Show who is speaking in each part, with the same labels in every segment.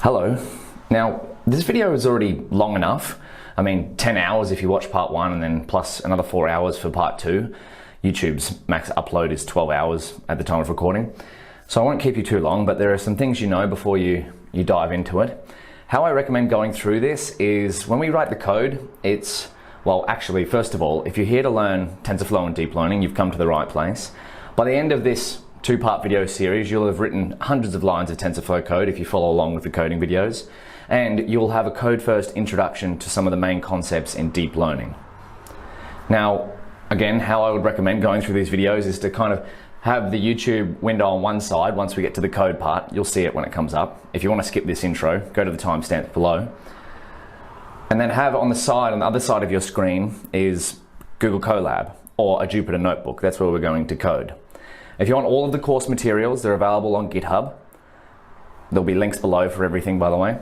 Speaker 1: Hello. Now, this video is already long enough. I mean, 10 hours if you watch part 1 and then plus another 4 hours for part 2. YouTube's max upload is 12 hours at the time of recording. So I won't keep you too long, but there are some things you know before you dive into it. How I recommend going through this is when we write the code, well, actually, first of all, if you're here to learn TensorFlow and Deep Learning, you've come to the right place. By the end of this 2-part video series, you'll have written hundreds of lines of TensorFlow code if you follow along with the coding videos, and you'll have a code-first introduction to some of the main concepts in deep learning. Now, again, how I would recommend going through these videos is to kind of have the YouTube window on one side. Once we get to the code part, you'll see it when it comes up. If you want to skip this intro, go to the timestamp below. And then have on the other side of your screen is Google Colab or a Jupyter Notebook. That's where we're going to code. If you want all of the course materials, they're available on GitHub. There'll be links below for everything, by the way.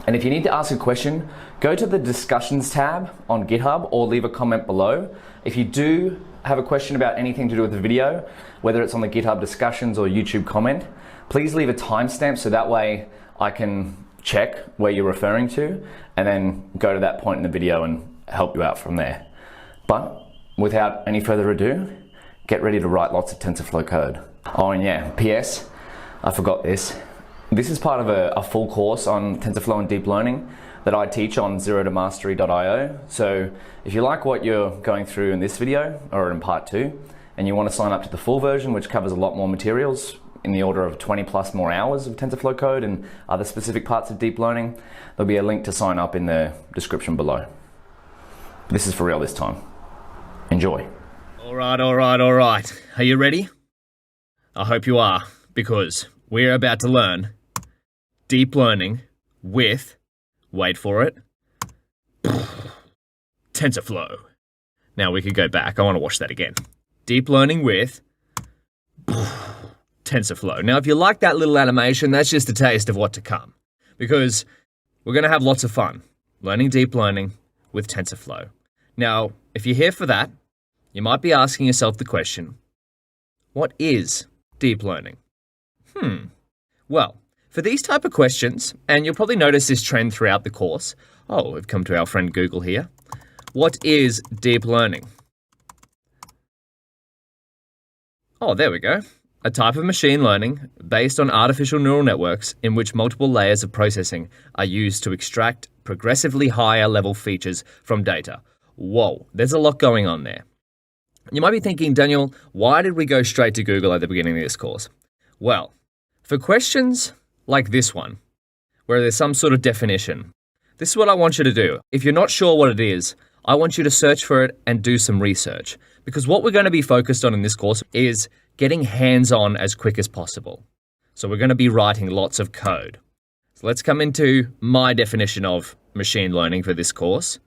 Speaker 1: And if you need to ask a question, go to the discussions tab on GitHub or leave a comment below. If you do have a question about anything to do with the video, whether it's on the GitHub discussions or YouTube comment, please leave a timestamp so that way I can check where you're referring to and then go to that point in the video and help you out from there. But without any further ado, get ready to write lots of TensorFlow code. Oh, and yeah, PS, I forgot this. This is part of a full course on TensorFlow and Deep Learning that I teach on zerotomastery.io. So if you like what you're going through in this video or in part 2, and you want to sign up to the full version, which covers a lot more materials in the order of 20 plus more hours of TensorFlow code and other specific parts of deep learning, there'll be a link to sign up in the description below. This is for real this time. Enjoy.
Speaker 2: All right. Are you ready? I hope you are, because we're about to learn deep learning with, wait for it, TensorFlow. Now we could go back. I want to watch that again. Deep learning with TensorFlow. Now, if you like that little animation, that's just a taste of what to come, because we're going to have lots of fun learning deep learning with TensorFlow. Now, if you're here for that, you might be asking yourself the question, what is deep learning? Well, for these type of questions, and you'll probably notice this trend throughout the course. Oh, we've come to our friend Google here. What is deep learning? Oh, there we go. A type of machine learning based on artificial neural networks in which multiple layers of processing are used to extract progressively higher level features from data. Whoa, there's a lot going on there. You might be thinking, Daniel, why did we go straight to Google at the beginning of this course? Well, for questions like this one, where there's some sort of definition, this is what I want you to do. If you're not sure what it is, I want you to search for it and do some research, because what we're going to be focused on in this course is getting hands-on as quick as possible. So we're going to be writing lots of code. So let's come into my definition of machine learning for this course.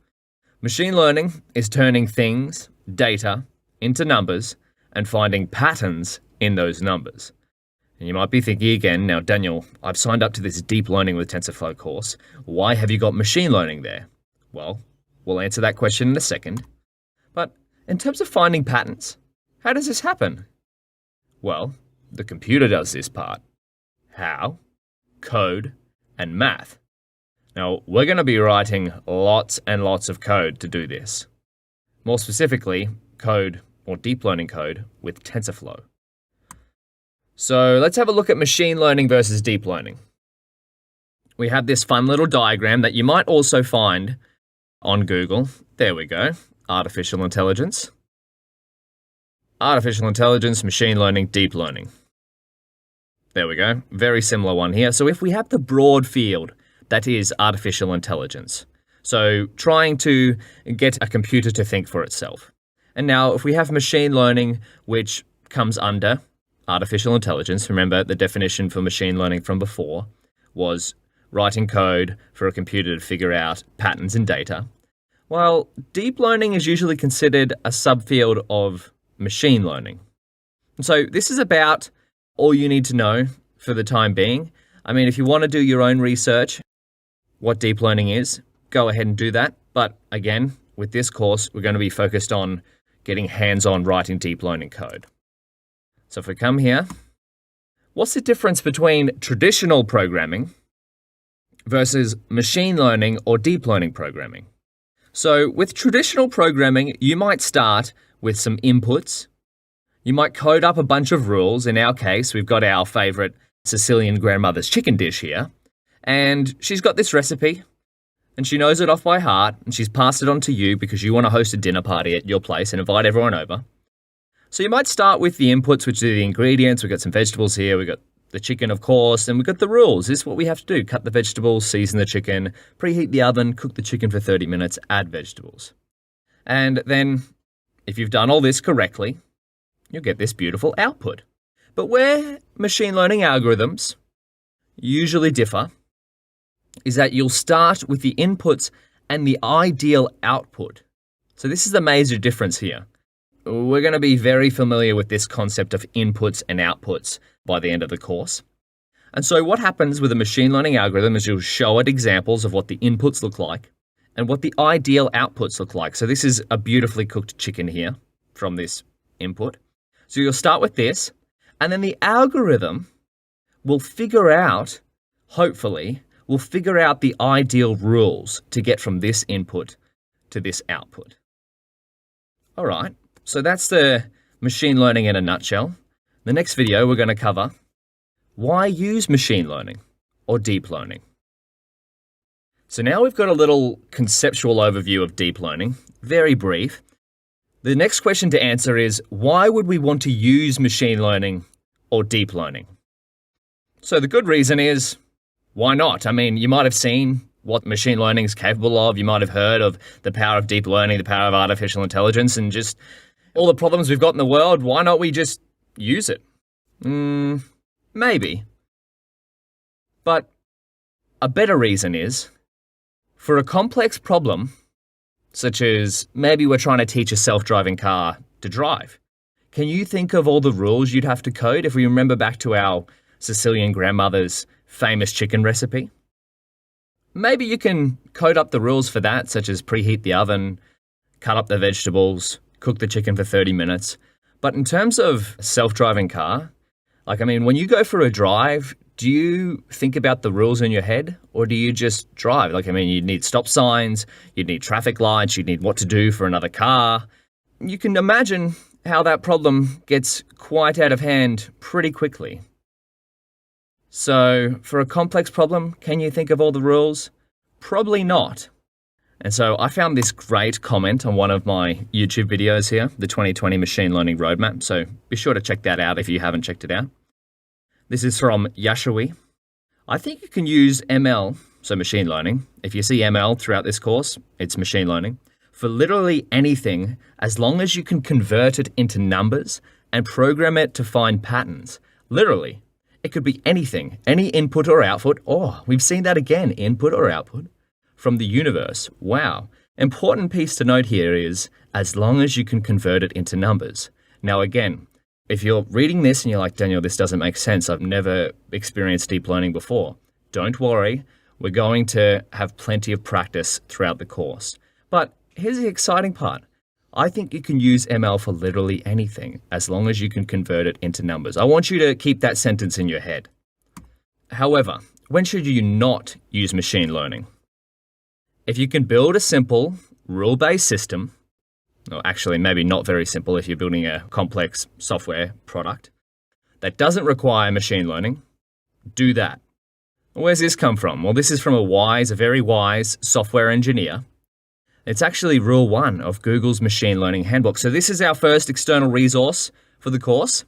Speaker 2: Machine learning is turning things, data, into numbers and finding patterns in those numbers. And you might be thinking again, now Daniel, I've signed up to this deep learning with TensorFlow course. Why have you got machine learning there? Well, we'll answer that question in a second. But in terms of finding patterns, how does this happen? Well, the computer does this part. How? Code and math. Now, we're going to be writing lots and lots of code to do this. More specifically, code or deep learning code with TensorFlow. So let's have a look at machine learning versus deep learning. We have this fun little diagram that you might also find on Google. There we go. Artificial intelligence. Artificial intelligence, machine learning, deep learning. There we go. Very similar one here. So if we have the broad field, that is artificial intelligence. So trying to get a computer to think for itself. And now if we have machine learning, which comes under artificial intelligence, remember the definition for machine learning from before was writing code for a computer to figure out patterns in data. Well, deep learning is usually considered a subfield of machine learning. And so this is about all you need to know for the time being. I mean, if you want to do your own research, what deep learning is, go ahead and do that. But again, with this course, we're going to be focused on getting hands-on writing deep learning code. So if we come here, what's the difference between traditional programming versus machine learning or deep learning programming. So with traditional programming, you might start with some inputs. You might code up a bunch of rules. In our case, we've got our favorite Sicilian grandmother's chicken dish here. And she's got this recipe and she knows it off by heart and she's passed it on to you because you want to host a dinner party at your place and invite everyone over. So you might start with the inputs, which are the ingredients. We've got some vegetables here. We've got the chicken, of course, and we've got the rules. This is what we have to do. Cut the vegetables, season the chicken, preheat the oven, cook the chicken for 30 minutes, add vegetables. And then if you've done all this correctly, you'll get this beautiful output. But where machine learning algorithms usually differ is that you'll start with the inputs and the ideal output. So this is the major difference here. We're going to be very familiar with this concept of inputs and outputs by the end of the course. And so what happens with a machine learning algorithm is you'll show it examples of what the inputs look like and what the ideal outputs look like. So this is a beautifully cooked chicken here from this input. So you'll start with this, and then the algorithm will figure out, hopefully, the ideal rules to get from this input to this output. All right, so that's the machine learning in a nutshell. The next video, we're going to cover why use machine learning or deep learning. So now we've got a little conceptual overview of deep learning, very brief. The next question to answer is, why would we want to use machine learning or deep learning? So the good reason is, why not? I mean, you might have seen what machine learning is capable of. You might have heard of the power of deep learning, the power of artificial intelligence, and just all the problems we've got in the world. Why not we just use it? Maybe. But a better reason is, for a complex problem, such as maybe we're trying to teach a self-driving car to drive, can you think of all the rules you'd have to code if we remember back to our Sicilian grandmother's famous chicken recipe? Maybe you can code up the rules for that, such as preheat the oven, cut up the vegetables, cook the chicken for 30 minutes. But in terms of self-driving car, when you go for a drive, do you think about the rules in your head, or do you just drive? You'd need stop signs, you'd need traffic lights, you'd need what to do for another car. You can imagine how that problem gets quite out of hand pretty quickly. So for a complex problem, can you think of all the rules? Probably not. And so I found this great comment on one of my YouTube videos here, the 2020 Machine Learning Roadmap. So be sure to check that out if you haven't checked it out. This is from Yashawi. I think you can use ML, so machine learning. If you see ML throughout this course, it's machine learning, for literally anything as long as you can convert it into numbers and program it to find patterns. Literally. It could be anything, any input or output. Oh, we've seen that again, input or output from the universe. Wow. Important piece to note here is as long as you can convert it into numbers. Now, again, if you're reading this and you're like, Daniel, this doesn't make sense. I've never experienced deep learning before. Don't worry. We're going to have plenty of practice throughout the course. But here's the exciting part. I think you can use ML for literally anything as long as you can convert it into numbers. I want you to keep that sentence in your head. However, when should you not use machine learning? If you can build a simple, rule-based system, or actually maybe not very simple if you're building a complex software product, that doesn't require machine learning, do that. Where's this come from? Well, this is from a very wise software engineer. It's actually Rule 1 of Google's Machine Learning Handbook. So this is our first external resource for the course.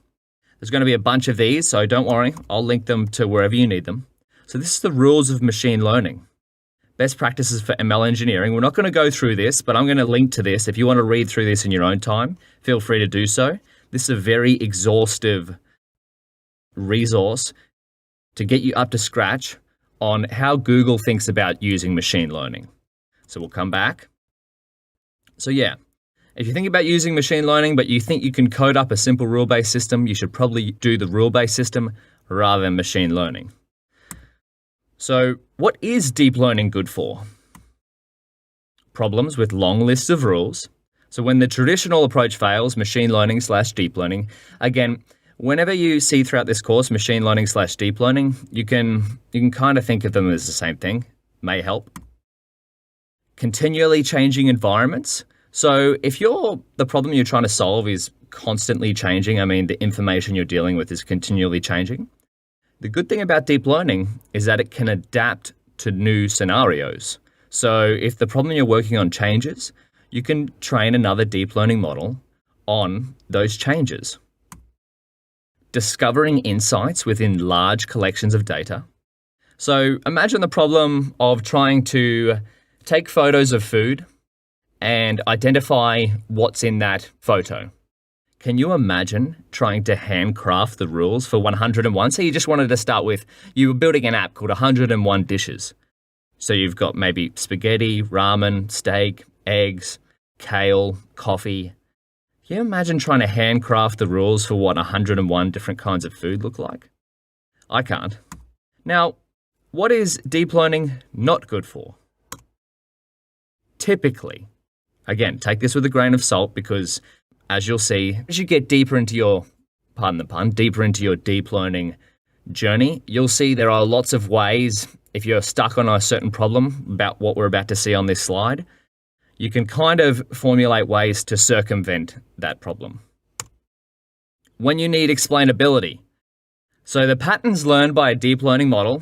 Speaker 2: There's going to be a bunch of these, so don't worry. I'll link them to wherever you need them. So this is the rules of machine learning. Best practices for ML engineering. We're not going to go through this, but I'm going to link to this. If you want to read through this in your own time, feel free to do so. This is a very exhaustive resource to get you up to scratch on how Google thinks about using machine learning. So we'll come back. So yeah, if you think about using machine learning, but you think you can code up a simple rule-based system, you should probably do the rule-based system rather than machine learning. So what is deep learning good for? Problems with long lists of rules. So when the traditional approach fails, machine learning / deep learning, again, Whenever you see throughout this course machine learning / deep learning, you can kind of think of them as the same thing. May help. Continually changing environments. So if the problem you're trying to solve is constantly changing, I mean, the information you're dealing with is continually changing. The good thing about deep learning is that it can adapt to new scenarios. So if the problem you're working on changes, you can train another deep learning model on those changes. Discovering insights within large collections of data. So imagine the problem of trying to take photos of food and identify what's in that photo. Can you imagine trying to handcraft the rules for 101? So you just wanted to start with, you were building an app called 101 dishes. So you've got maybe spaghetti, ramen, steak, eggs, kale, coffee. Can you imagine trying to handcraft the rules for what 101 different kinds of food look like? I can't. Now, what is deep learning not good for? Typically, again, take this with a grain of salt because as you'll see, as you get deeper into your, pardon the pun, deeper into your deep learning journey, you'll see there are lots of ways, if you're stuck on a certain problem about what we're about to see on this slide, you can kind of formulate ways to circumvent that problem. When you need explainability. So the patterns learned by a deep learning model,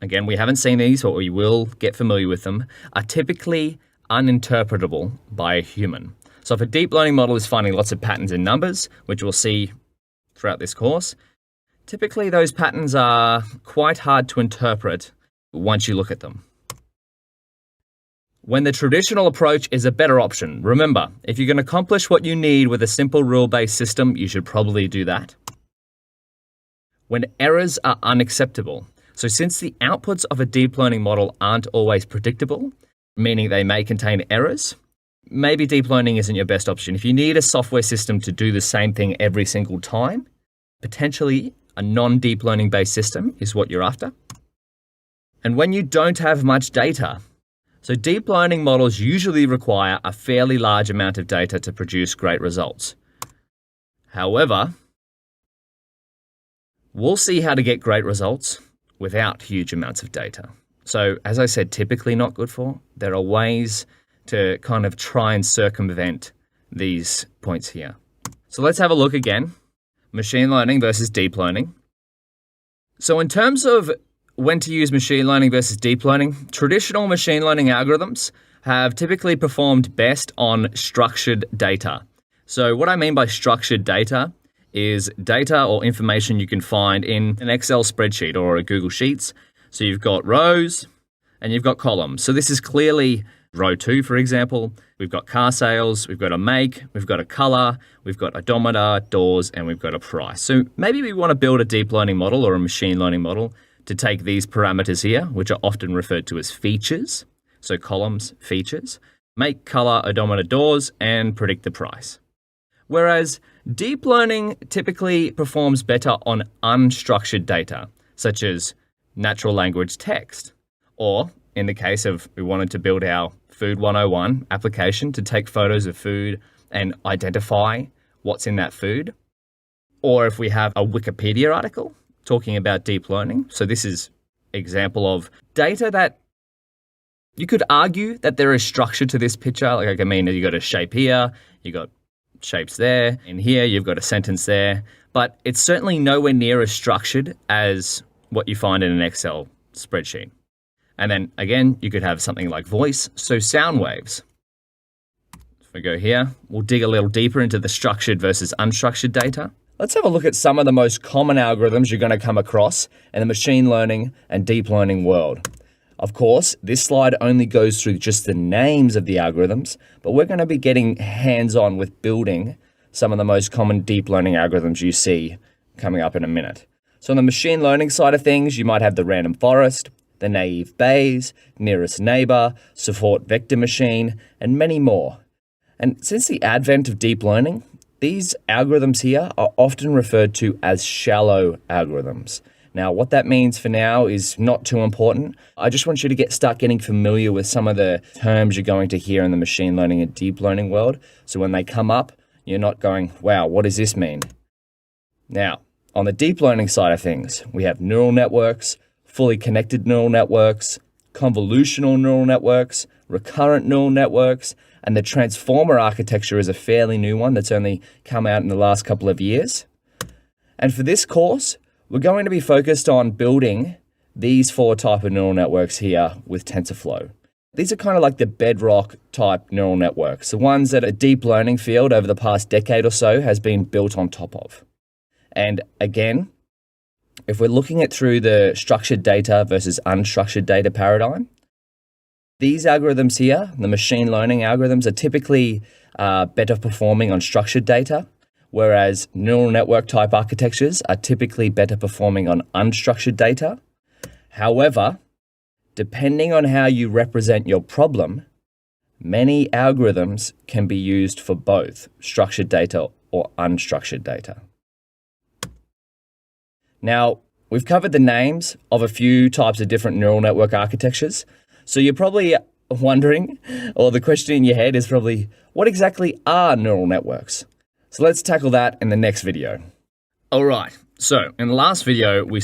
Speaker 2: again, we haven't seen these, but we will get familiar with them, are typically uninterpretable by a human. So if a deep learning model is finding lots of patterns in numbers, which we'll see throughout this course, typically those patterns are quite hard to interpret once you look at them. When the traditional approach is a better option, remember, if you can accomplish what you need with a simple rule-based system, you should probably do that. When errors are unacceptable. So since the outputs of a deep learning model aren't always predictable, meaning they may contain errors, maybe deep learning isn't your best option. If you need a software system to do the same thing every single time, potentially a non-deep learning based system is what you're after. And when you don't have much data, so deep learning models usually require a fairly large amount of data to produce great results. However, we'll see how to get great results without huge amounts of data. So as I said, typically not good for. There are ways to kind of try and circumvent these points here. So let's have a look again. Machine learning versus deep learning. So in terms of when to use machine learning versus deep learning, traditional machine learning algorithms have typically performed best on structured data. So what I mean by structured data is data or information you can find in an Excel spreadsheet or a Google Sheets. So you've got rows and you've got columns. So this is clearly row 2, for example. We've got car sales, we've got a make, we've got a color, we've got odometer, doors, and we've got a price. So maybe we want to build a deep learning model or a machine learning model to take these parameters here, which are often referred to as features. So columns, features, make, color, odometer, doors, and predict the price. Whereas deep learning typically performs better on unstructured data, such as natural language text, or in the case of we wanted to build our Food 101 application to take photos of food and identify what's in that food, or if we have a Wikipedia article talking about deep learning. So this is example of data that you could argue that there is structure to this picture. Like, I mean, you got a shape here, you got shapes there, and here you've got a sentence there, but it's certainly nowhere near as structured as what you find in an Excel spreadsheet. And then again, you could have something like voice, so sound waves. If we go here, we'll dig a little deeper into the structured versus unstructured data. Let's have a look at some of the most common algorithms you're going to come across in the machine learning and deep learning world. Of course, this slide only goes through just the names of the algorithms, but we're going to be getting hands-on with building some of the most common deep learning algorithms you see coming up in a minute. So on the machine learning side of things, you might have the random forest, the naive Bayes, nearest neighbor, support vector machine, and many more. And since the advent of deep learning, these algorithms here are often referred to as shallow algorithms. Now, what that means for now is not too important. I just want you to start getting familiar with some of the terms you're going to hear in the machine learning and deep learning world. So when they come up, you're not going, wow, what does this mean? Now, on the deep learning side of things, we have neural networks, fully connected neural networks, convolutional neural networks, recurrent neural networks, and the transformer architecture is a fairly new one that's only come out in the last couple of years. And for this course, we're going to be focused on building these 4 types of neural networks here with TensorFlow. These are kind of like the bedrock type neural networks, the ones that a deep learning field over the past decade or so has been built on top of. And again, if we're looking at through the structured data versus unstructured data paradigm, these algorithms here, the machine learning algorithms, are typically better performing on structured data, whereas neural network type architectures are typically better performing on unstructured data. However, depending on how you represent your problem, many algorithms can be used for both structured data or unstructured data. Now, we've covered the names of a few types of different neural network architectures. So you're probably wondering, or the question in your head is probably, what exactly are neural networks? So let's tackle that in the next video. All right, so in the last video, we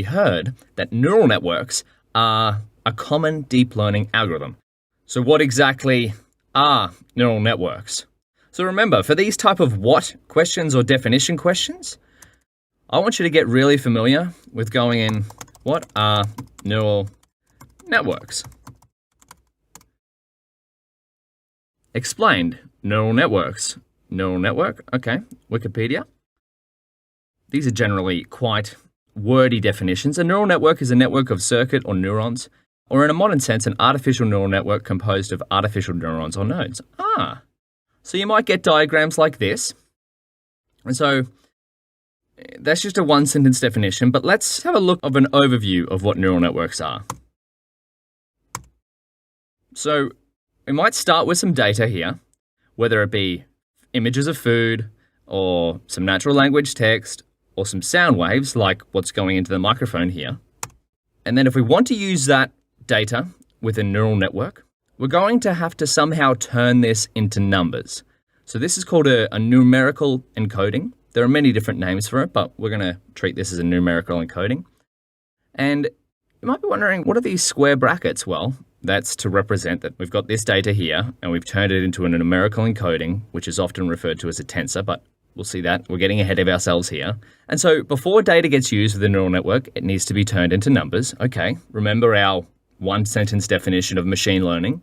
Speaker 2: heard that neural networks are a common deep learning algorithm. So what exactly are neural networks? So remember, for these type of what questions or definition questions, I want you to get really familiar with going in, what are neural networks? Explained, neural networks. Neural network, okay, Wikipedia. These are generally quite wordy definitions. A neural network is a network of circuit or neurons, or in a modern sense, an artificial neural network composed of artificial neurons or nodes. So you might get diagrams like this. And so that's just a one-sentence definition, but let's have a look of an overview of what neural networks are. So we might start with some data here, whether it be images of food or some natural language text or some sound waves like what's going into the microphone here. And then if we want to use that data with a neural network, we're going to have to somehow turn this into numbers. So this is called a numerical encoding. There are many different names for it, but we're going to treat this as a numerical encoding. And you might be wondering, what are these square brackets? Well, that's to represent that we've got this data here and we've turned it into a numerical encoding, which is often referred to as a tensor, but we'll see that. We're getting ahead of ourselves here. And so before data gets used with a neural network, it needs to be turned into numbers. Okay, remember our one-sentence definition of machine learning.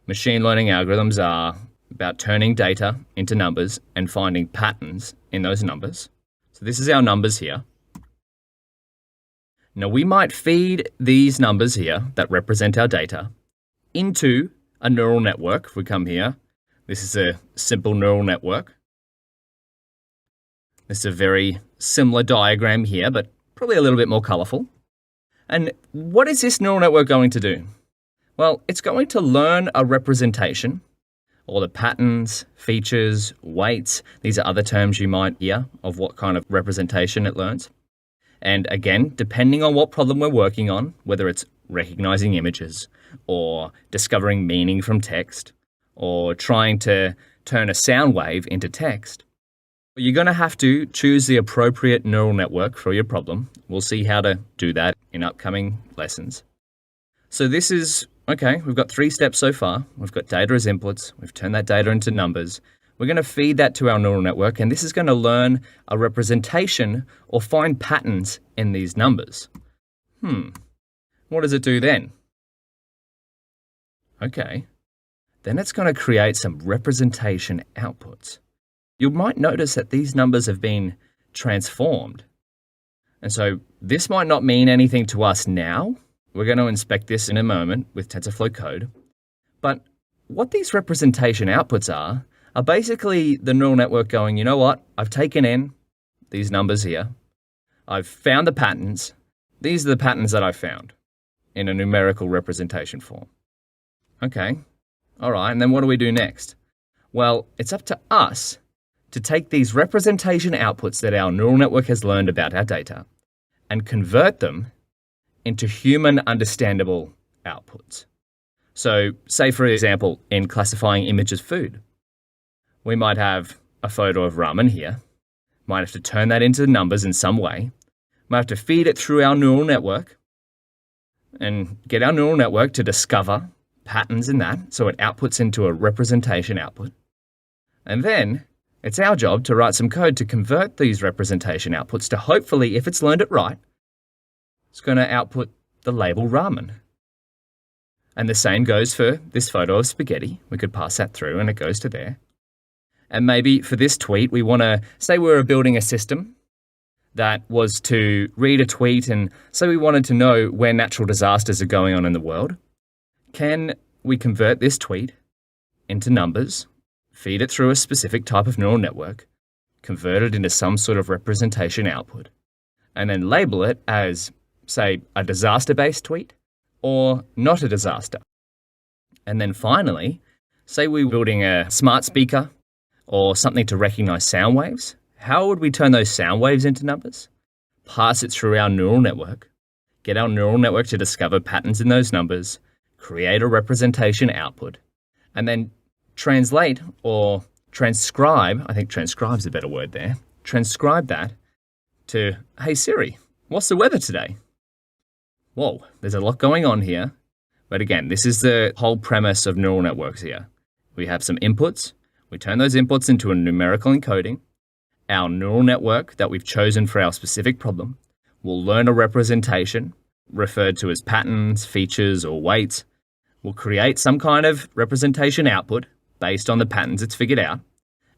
Speaker 2: Machine learning algorithms are about turning data into numbers and finding patterns in those numbers. So this is our numbers here. Now we might feed these numbers here that represent our data into a neural network. If we come here, this is a simple neural network. This is a very similar diagram here, but probably a little bit more colorful. And what is this neural network going to do? Well, it's going to learn a representation, all the patterns, features, weights. These are other terms you might hear of what kind of representation it learns. And again, depending on what problem we're working on, whether it's recognizing images or discovering meaning from text or trying to turn a sound wave into text, you're going to have to choose the appropriate neural network for your problem. We'll see how to do that in upcoming lessons. So this is, okay, we've got 3 steps so far. We've got data as inputs. We've turned that data into numbers. We're going to feed that to our neural network, and this is going to learn a representation or find patterns in these numbers. What does it do then? Okay, then it's going to create some representation outputs. You might notice that these numbers have been transformed. And so this might not mean anything to us now. We're going to inspect this in a moment with TensorFlow code. But what these representation outputs are basically the neural network going, you know what, I've taken in these numbers here. I've found the patterns. These are the patterns that I've found in a numerical representation form. Okay, all right, and then what do we do next? Well, it's up to us to take these representation outputs that our neural network has learned about our data and convert them into human understandable outputs. So say, for example, in classifying images of food, we might have a photo of ramen here. Might have to turn that into numbers in some way. Might have to feed it through our neural network and get our neural network to discover patterns in that, so it outputs into a representation output. And then it's our job to write some code to convert these representation outputs to hopefully, if it's learned it right, it's going to output the label ramen. And the same goes for this photo of spaghetti. We could pass that through and it goes to there. And maybe for this tweet, we want to say we're building a system that was to read a tweet and say we wanted to know where natural disasters are going on in the world. Can we convert this tweet into numbers, feed it through a specific type of neural network, convert it into some sort of representation output, and then label it as, say, a disaster-based tweet or not a disaster? And then finally, say we're building a smart speaker or something to recognize sound waves. How would we turn those sound waves into numbers? Pass it through our neural network, get our neural network to discover patterns in those numbers, create a representation output, and then translate or transcribe, I think transcribe's a better word there, transcribe that to, hey Siri, what's the weather today? Whoa, there's a lot going on here. But again, this is the whole premise of neural networks here. We have some inputs, we turn those inputs into a numerical encoding. Our neural network that we've chosen for our specific problem will learn a representation referred to as patterns, features, or weights. We'll create some kind of representation output based on the patterns it's figured out.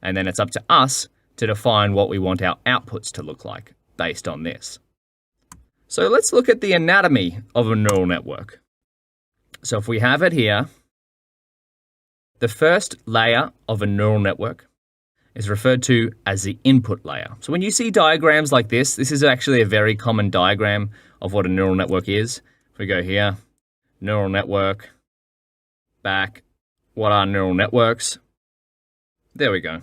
Speaker 2: And then it's up to us to define what we want our outputs to look like based on this. So let's look at the anatomy of a neural network. So if we have it here, the first layer of a neural network is referred to as the input layer. So when you see diagrams like this is actually a very common diagram of what a neural network is. If we go here, neural network, back, what are neural networks? There we go.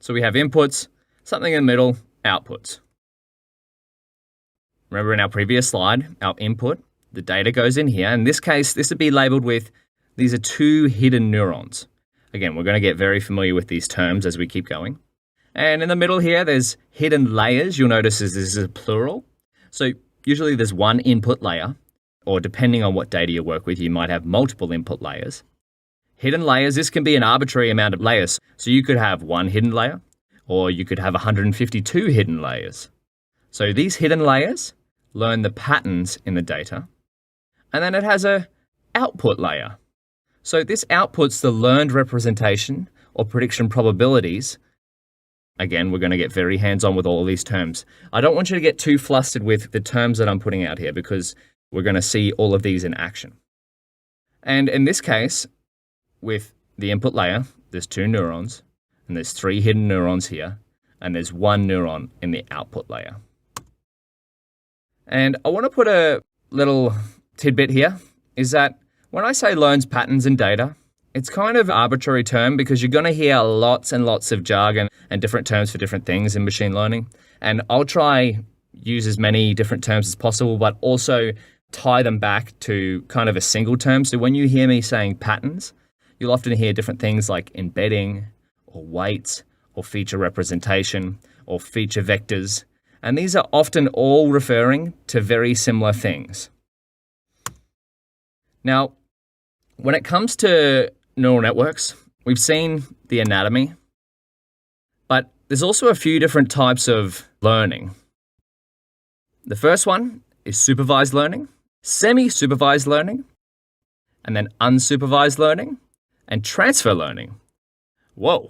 Speaker 2: So we have inputs, something in the middle, outputs. Remember in our previous slide, our input, the data goes in here. In this case, this would be labeled with, these are two hidden neurons. Again, we're going to get very familiar with these terms as we keep going. And in the middle here, there's hidden layers. You'll notice this is a plural. So usually there's one input layer, or depending on what data you work with, you might have multiple input layers. Hidden layers, this can be an arbitrary amount of layers. So you could have one hidden layer, or you could have 152 hidden layers. So these hidden layers learn the patterns in the data. And then it has a output layer. So this outputs the learned representation or prediction probabilities. Again, we're going to get very hands-on with all of these terms. I don't want you to get too flustered with the terms that I'm putting out here because we're going to see all of these in action. And in this case, with the input layer, there's two neurons, and there's three hidden neurons here, and there's one neuron in the output layer. And I want to put a little tidbit here, is that when I say learns patterns in data, it's kind of an arbitrary term because you're going to hear lots and lots of jargon and different terms for different things in machine learning. And I'll try use as many different terms as possible, but also tie them back to kind of a single term. So when you hear me saying patterns, you'll often hear different things like embedding or weights or feature representation or feature vectors. And these are often all referring to very similar things. Now, when it comes to neural networks, we've seen the anatomy, but there's also a few different types of learning. The first one is supervised learning, semi-supervised learning, and then unsupervised learning, and transfer learning. Whoa.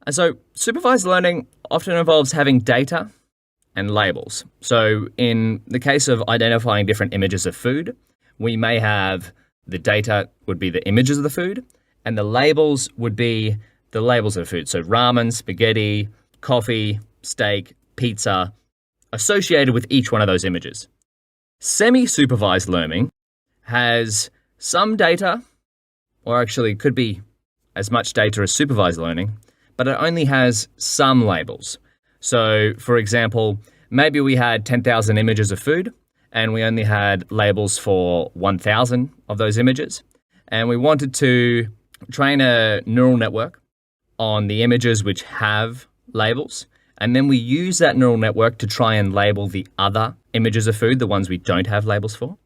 Speaker 2: And so supervised learning often involves having data and labels. So in the case of identifying different images of food, we may have the data would be the images of the food, and the labels would be the labels of food. So ramen, spaghetti, coffee, steak, pizza, associated with each one of those images. Semi-supervised learning has some data, or actually could be as much data as supervised learning, but it only has some labels. So, for example, maybe we had 10,000 images of food, and we only had labels for 1,000 of those images. And we wanted to train a neural network on the images which have labels, And then we use that neural network to try and label the other images of food, the ones we don't have labels for.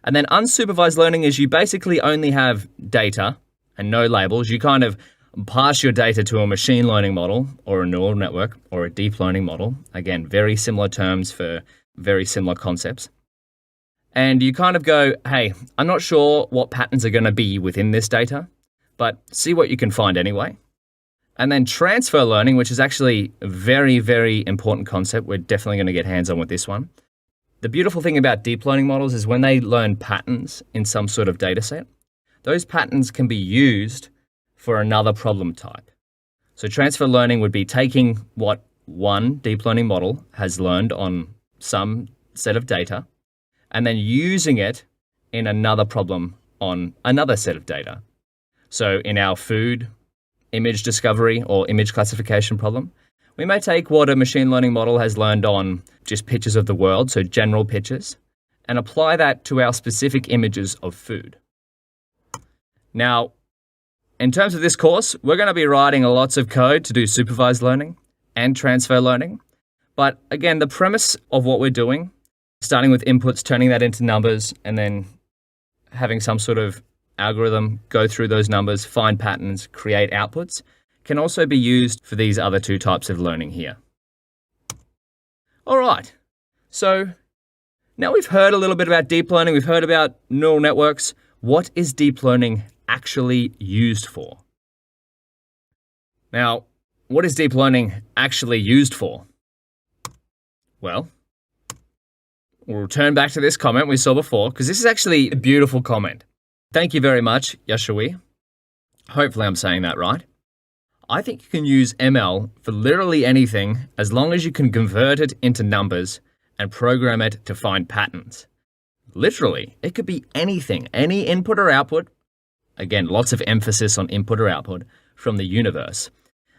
Speaker 2: And then unsupervised learning is you basically only have data and no labels. You kind of pass your data to a machine learning model or a neural network or a deep learning model. Again, very similar terms for very similar concepts. And you kind of go, hey, I'm not sure what patterns are going to be within this data, but see what you can find anyway. And then transfer learning, which is actually a very, very important concept. We're definitely going to get hands-on with this one. The beautiful thing about deep learning models is when they learn patterns in some sort of data set, those patterns can be used for another problem type. So transfer learning would be taking what one deep learning model has learned on some set of data and then using it in another problem on another set of data. So in our food image discovery or image classification problem, we may take what a machine learning model has learned on just pictures of the world, so general pictures, and apply that to our specific images of food. Now, in terms of this course, we're going to be writing lots of code to do supervised learning and transfer learning. But again, the premise of what we're doing, starting with inputs, turning that into numbers, and then having some sort of algorithm go through those numbers, find patterns, create outputs, can also be used for these other two types of learning here. All right, so now we've heard a little bit about deep learning, we've heard about neural networks. What is deep learning actually used for? Now, what is deep learning actually used for? Well, we'll return back to this comment we saw before, because this is actually a beautiful comment. Thank you very much, Yashui. Hopefully I'm saying that right. I think you can use ML for literally anything as long as you can convert it into numbers and program it to find patterns. Literally, it could be anything, any input or output. Again, lots of emphasis on input or output from the universe.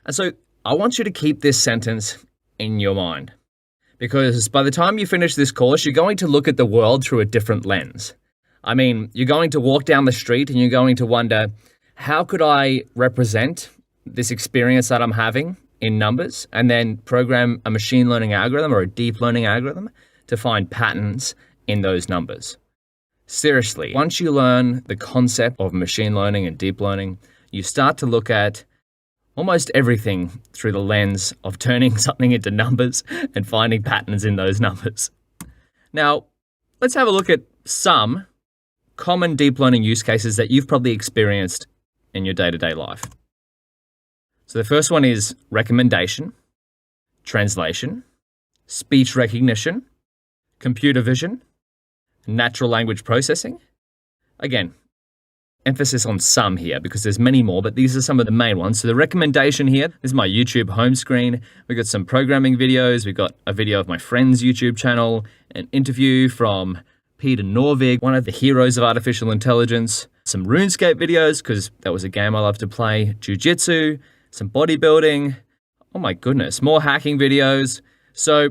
Speaker 2: And so I want you to keep this sentence in your mind, because by the time you finish this course, you're going to look at the world through a different lens. I mean, you're going to walk down the street and you're going to wonder, how could I represent this experience that I'm having in numbers and then program a machine learning algorithm or a deep learning algorithm to find patterns in those numbers? Seriously, once you learn the concept of machine learning and deep learning, you start to look at almost everything through the lens of turning something into numbers and finding patterns in those numbers. Now, let's have a look at some common deep learning use cases that you've probably experienced in your day-to-day life. So the first one is recommendation, translation, speech recognition, computer vision, natural language processing. Again, emphasis on some here because there's many more, but these are some of the main ones. So the recommendation here, this is my YouTube home screen. We've got some programming videos. We've got a video of my friend's YouTube channel, an interview from Peter Norvig, one of the heroes of artificial intelligence, some RuneScape videos, because that was a game I love to play, jiu-jitsu, some bodybuilding, oh my goodness, more hacking videos. So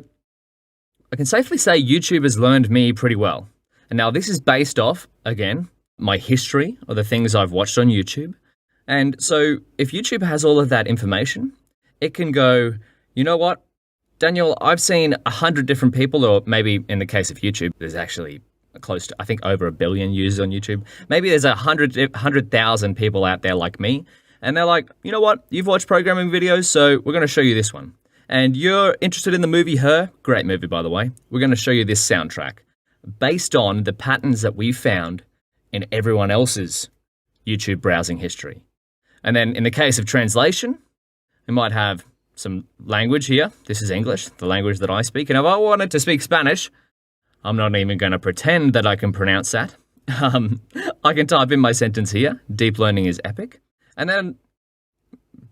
Speaker 2: I can safely say YouTube has learned me pretty well. And now this is based off, again, my history of the things I've watched on YouTube. And so if YouTube has all of that information, it can go, you know what, Daniel, I've seen 100 different people, or maybe in the case of YouTube, there's actually close to, I think, over 1 billion users on YouTube. Maybe there's 100,000 people out there like me. And they're like, you know what, you've watched programming videos, so we're going to show you this one. And you're interested in the movie Her, great movie, by the way. We're going to show you this soundtrack based on the patterns that we found in everyone else's YouTube browsing history. And then in the case of translation, we might have some language here. This is English, the language that I speak. And if I wanted to speak Spanish, I'm not even going to pretend that I can pronounce that. I can type in my sentence here, deep learning is epic. And then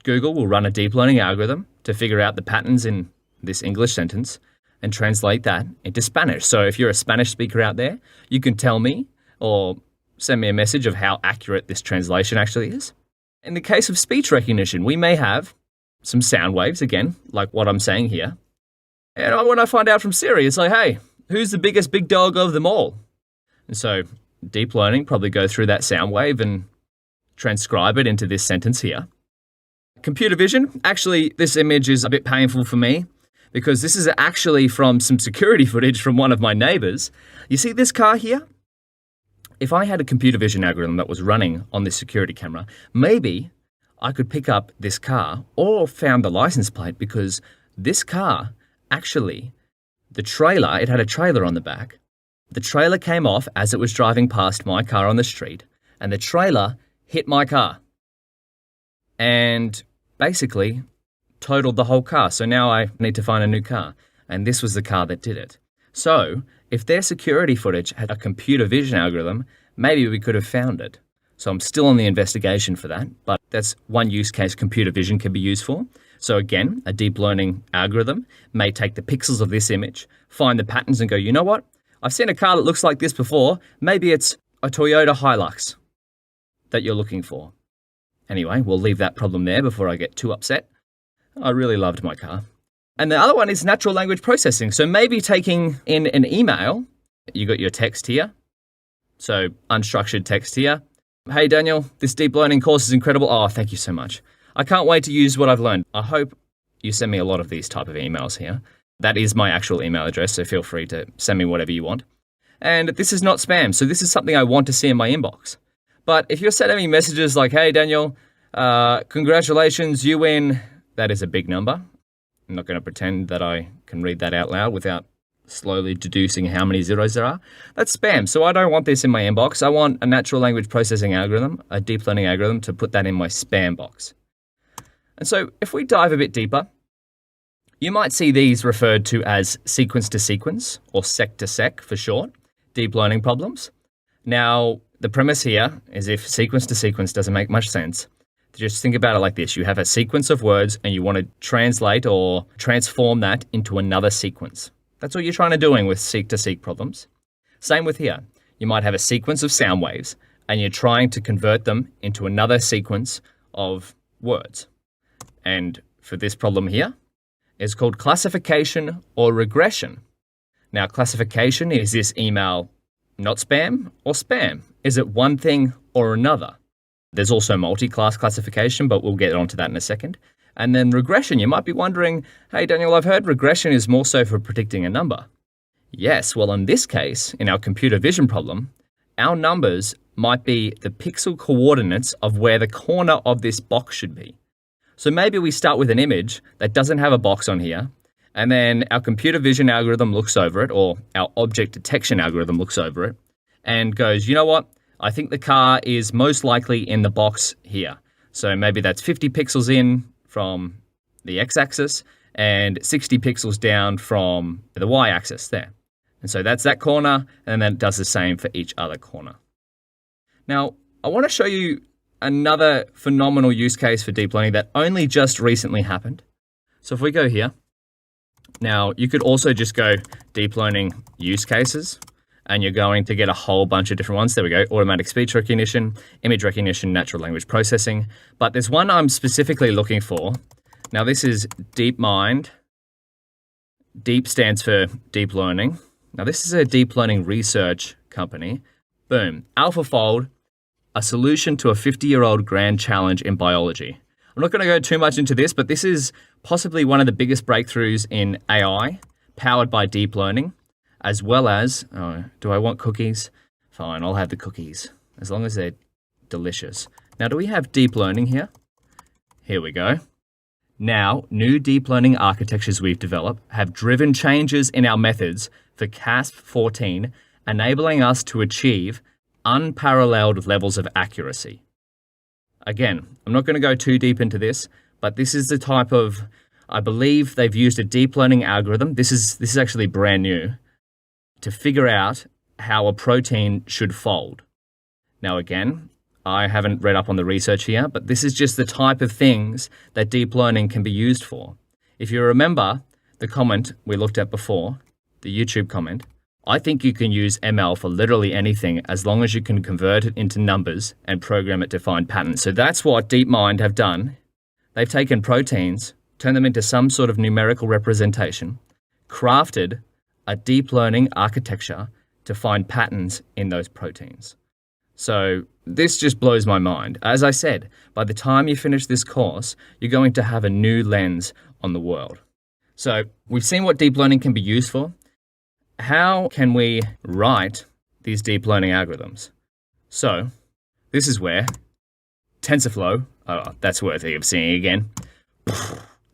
Speaker 2: Google will run a deep learning algorithm to figure out the patterns in this English sentence and translate that into Spanish. So if you're a Spanish speaker out there, you can tell me or send me a message of how accurate this translation actually is. In the case of speech recognition, we may have some sound waves, again, like what I'm saying here. And when I find out from Siri, it's like, hey, who's the biggest big dog of them all? And so deep learning probably go through that sound wave and transcribe it into this sentence here. Computer vision, actually, this image is a bit painful for me. because this is actually from some security footage from one of my neighbors. You see this car here? If I had a computer vision algorithm that was running on this security camera, maybe I could pick up this car or found the license plate, because this car, actually, the trailer, it had a trailer on the back. The trailer came off as it was driving past my car on the street, and the trailer hit my car and basically totaled the whole car. So now I need to find a new car, and this was the car that did it. So if their security footage had a computer vision algorithm, maybe we could have found it. So I'm still on the investigation for that, but that's one use case computer vision can be used for. So again, a deep learning algorithm may take the pixels of this image, find the patterns and go, you know what? I've seen a car that looks like this before. Maybe it's a Toyota Hilux that you're looking for. Anyway, we'll leave that problem there before I get too upset. I really loved my car. And the other one is natural language processing. So maybe taking in an email, you got your text here. So unstructured text here. Hey, Daniel, this deep learning course is incredible. Oh, thank you so much. I can't wait to use what I've learned. I hope you send me a lot of these type of emails here. That is my actual email address, so feel free to send me whatever you want. And this is not spam, so this is something I want to see in my inbox. But if you're sending me messages like, hey, Daniel, congratulations, you win, that is a big number. I'm not going to pretend that I can read that out loud without slowly deducing how many zeros there are. That's spam, so I don't want this in my inbox. I want a natural language processing algorithm, a deep learning algorithm, to put that in my spam box. And so if we dive a bit deeper, you might see these referred to as sequence to sequence, or sec to sec for short, deep learning problems. Now, the premise here is if sequence to sequence doesn't make much sense, just think about it like this. You have a sequence of words and you want to translate or transform that into another sequence. That's what you're trying to doing with seek to seek problems. Same with here. You might have a sequence of sound waves and you're trying to convert them into another sequence of words. And for this problem here, it's called classification or regression. Now, classification, is this email not spam or spam? Is it one thing or another? There's also multi-class classification, but we'll get onto that in a second. And then regression, you might be wondering, hey, Daniel, I've heard regression is more so for predicting a number. Yes, well, in this case, in our computer vision problem, our numbers might be the pixel coordinates of where the corner of this box should be. So maybe we start with an image that doesn't have a box on here, and then our computer vision algorithm looks over it, or our object detection algorithm looks over it, and goes, you know what? I think the car is most likely in the box here. So maybe that's 50 pixels in from the x-axis and 60 pixels down from the y-axis there. And so that's that corner, and then it does the same for each other corner. Now, I want to show you another phenomenal use case for deep learning that only just recently happened. So if we go here, now you could also just go deep learning use cases, and you're going to get a whole bunch of different ones. There we go, automatic speech recognition, image recognition, natural language processing. But there's one I'm specifically looking for. Now this is DeepMind. Deep stands for deep learning. Now this is a deep learning research company. Boom, AlphaFold, a solution to a 50-year-old grand challenge in biology. I'm not going to go too much into this, but this is possibly one of the biggest breakthroughs in AI, powered by deep learning, as well as, oh, do I want cookies? Fine, I'll have the cookies, as long as they're delicious. Now, do we have deep learning here? Here we go. Now, new deep learning architectures we've developed have driven changes in our methods for CASP14, enabling us to achieve unparalleled levels of accuracy. Again, I'm not going to go too deep into this, but this is the type of, I believe they've used a deep learning algorithm. This is actually brand new, to figure out how a protein should fold. Now again, I haven't read up on the research here, but this is just the type of things that deep learning can be used for. If you remember the comment we looked at before, the YouTube comment, I think you can use ML for literally anything as long as you can convert it into numbers and program it to find patterns. So that's what DeepMind have done. They've taken proteins, turned them into some sort of numerical representation, crafted a deep learning architecture to find patterns in those proteins. So this just blows my mind. As I said, by the time you finish this course, you're going to have a new lens on the world. So we've seen what deep learning can be used for. How can we write these deep learning algorithms? So this is where TensorFlow, that's worthy of seeing again,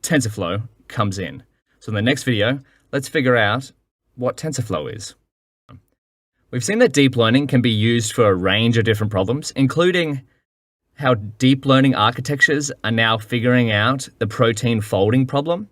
Speaker 2: TensorFlow comes in. So in the next video, let's figure out what TensorFlow is. We've seen that deep learning can be used for a range of different problems, including how deep learning architectures are now figuring out the protein folding problem.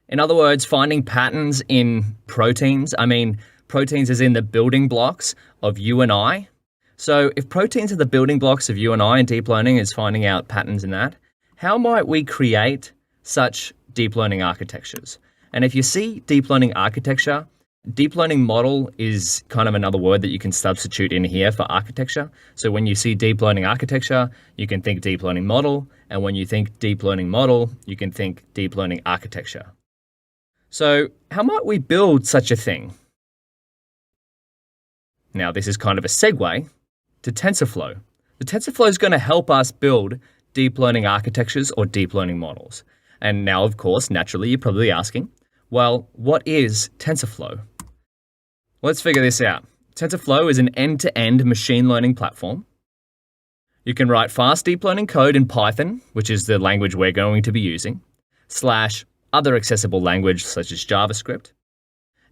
Speaker 2: In other words, finding patterns in proteins. I mean, proteins is in the building blocks of you and I. So if proteins are the building blocks of you and I and deep learning is finding out patterns in that, how might we create such deep learning architectures? And if you see deep learning architecture, deep learning model is kind of another word that you can substitute in here for architecture. So when you see deep learning architecture, you can think deep learning model. And when you think deep learning model, you can think deep learning architecture. So how might we build such a thing? Now, this is kind of a segue to TensorFlow. The TensorFlow is going to help us build deep learning architectures or deep learning models. And now, of course, naturally, you're probably asking, well, what is TensorFlow? Let's figure this out. TensorFlow is an end-to-end machine learning platform. You can write fast deep learning code in Python, which is the language we're going to be using, / other accessible language such as JavaScript.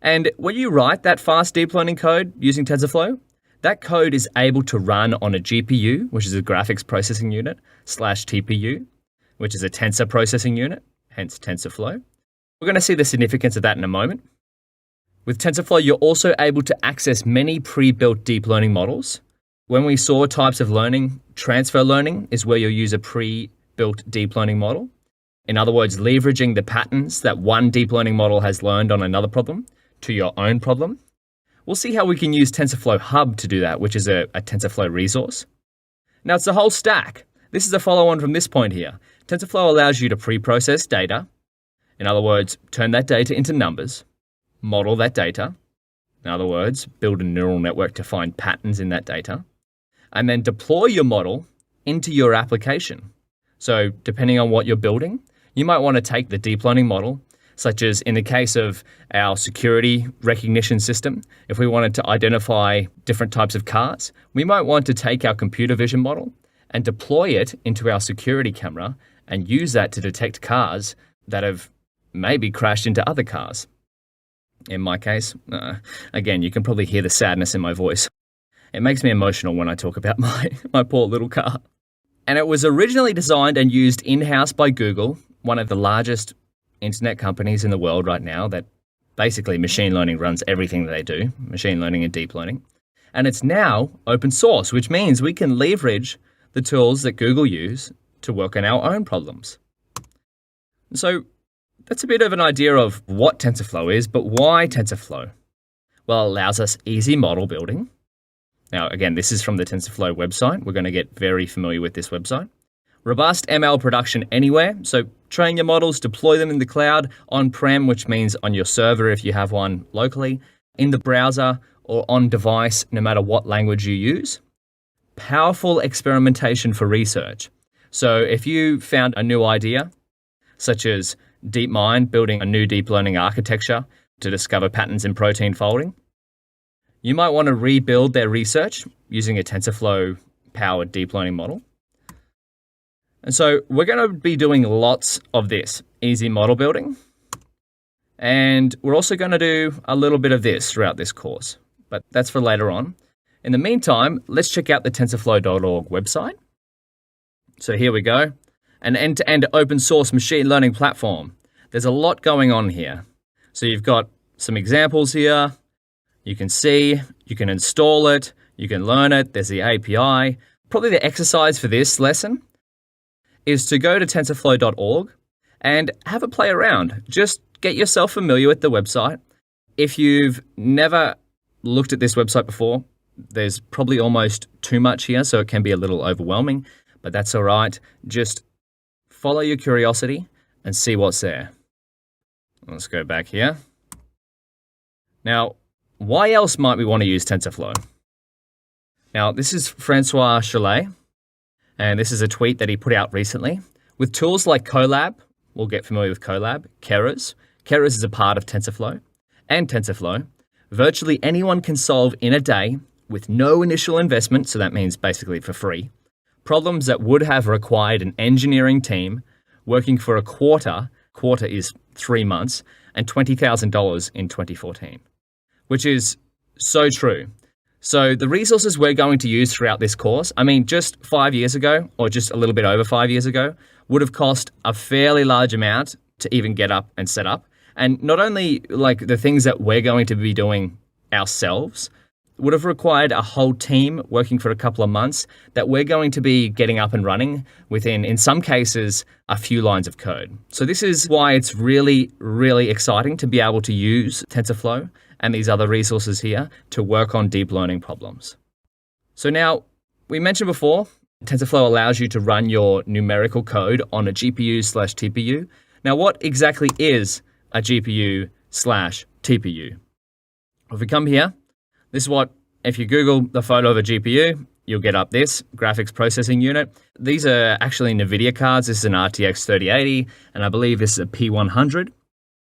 Speaker 2: And when you write that fast deep learning code using TensorFlow, that code is able to run on a GPU, which is a graphics processing unit, / TPU, which is a tensor processing unit, hence TensorFlow. We're going to see the significance of that in a moment. With TensorFlow, you're also able to access many pre-built deep learning models. When we saw types of learning, transfer learning is where you'll use a pre-built deep learning model. In other words, leveraging the patterns that one deep learning model has learned on another problem to your own problem. We'll see how we can use TensorFlow Hub to do that, which is a TensorFlow resource. Now, it's the whole stack. This is a follow-on from this point here. TensorFlow allows you to pre-process data. In other words, turn that data into numbers, model that data. In other words, build a neural network to find patterns in that data, and then deploy your model into your application. So depending on what you're building, you might want to take the deep learning model, such as in the case of our security recognition system, if we wanted to identify different types of cars, we might want to take our computer vision model and deploy it into our security camera and use that to detect cars that have maybe crashed into other cars. In my case, again, you can probably hear the sadness in my voice. It makes me emotional when I talk about my poor little car. And it was originally designed and used in-house by Google, one of the largest internet companies in the world right now that basically machine learning runs everything that they do, machine learning and deep learning. And it's now open source, which means we can leverage the tools that Google use to work on our own problems. So that's a bit of an idea of what TensorFlow is, but why TensorFlow? Well, it allows us easy model building. Now, again, this is from the TensorFlow website. We're going to get very familiar with this website. Robust ML production anywhere. So train your models, deploy them in the cloud, on-prem, which means on your server if you have one locally, in the browser or on device, no matter what language you use. Powerful experimentation for research. So if you found a new idea, such as DeepMind building a new deep learning architecture to discover patterns in protein folding, you might want to rebuild their research using a TensorFlow-powered deep learning model. And so we're going to be doing lots of this, easy model building. And we're also going to do a little bit of this throughout this course, but that's for later on. In the meantime, let's check out the TensorFlow.org website. So here we go, an end-to-end open source machine learning platform. There's a lot going on here. So you've got some examples here. You can see, you can install it, you can learn it. There's the API. Probably the exercise for this lesson is to go to TensorFlow.org and have a play around. Just get yourself familiar with the website. If you've never looked at this website before, there's probably almost too much here, so it can be a little overwhelming, but that's all right. Just follow your curiosity and see what's there. Let's go back here. Now, why else might we want to use TensorFlow? Now, this is Francois Chalet, and this is a tweet that he put out recently. With tools like Colab, we'll get familiar with Colab, Keras, Keras is a part of TensorFlow, and TensorFlow, virtually anyone can solve in a day with no initial investment, so that means basically for free, problems that would have required an engineering team working for a quarter is 3 months, and $20,000 in 2014, which is so true. So the resources we're going to use throughout this course, just 5 years ago, or just a little bit over 5 years ago, would have cost a fairly large amount to even get up and set up. And not only like the things that we're going to be doing ourselves would have required a whole team working for a couple of months that we're going to be getting up and running within, in some cases, a few lines of code. So this is why it's really, really exciting to be able to use TensorFlow and these other resources here to work on deep learning problems. So now, we mentioned before, TensorFlow allows you to run your numerical code on a GPU/TPU. Now, what exactly is a GPU/TPU? If we come here, this is what, if you Google the photo of a GPU, you'll get up this, graphics processing unit. These are actually NVIDIA cards. This is an RTX 3080, and I believe this is a P100.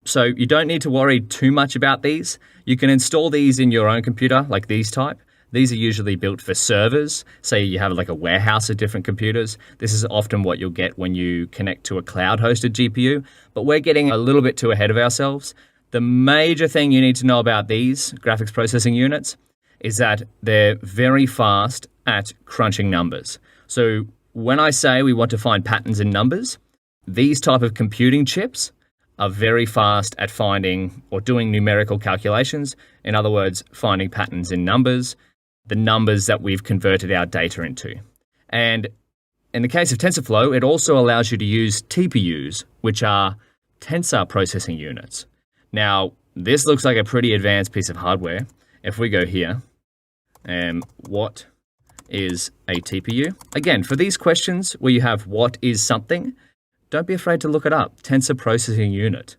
Speaker 2: So you don't need to worry too much about these. You can install these in your own computer, like these type. These are usually built for servers. Say you have like a warehouse of different computers. This is often what you'll get when you connect to a cloud-hosted GPU, but we're getting a little bit too ahead of ourselves. The major thing you need to know about these graphics processing units is that they're very fast at crunching numbers. So when I say we want to find patterns in numbers, these type of computing chips are very fast at finding or doing numerical calculations. In other words, finding patterns in numbers, the numbers that we've converted our data into. And in the case of TensorFlow, it also allows you to use TPUs, which are tensor processing units. Now, this looks like a pretty advanced piece of hardware. If we go here, what is a TPU? Again, for these questions where you have what is something, don't be afraid to look it up. Tensor processing unit.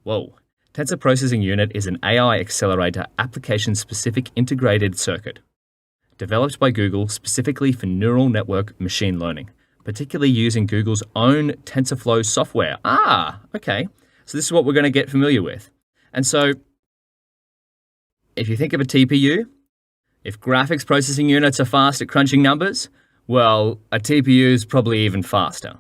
Speaker 2: Whoa. Tensor processing unit is an AI accelerator application-specific integrated circuit developed by Google specifically for neural network machine learning, particularly using Google's own TensorFlow software. Okay. So this is what we're going to get familiar with. And so if you think of a TPU, if graphics processing units are fast at crunching numbers, well, a TPU is probably even faster.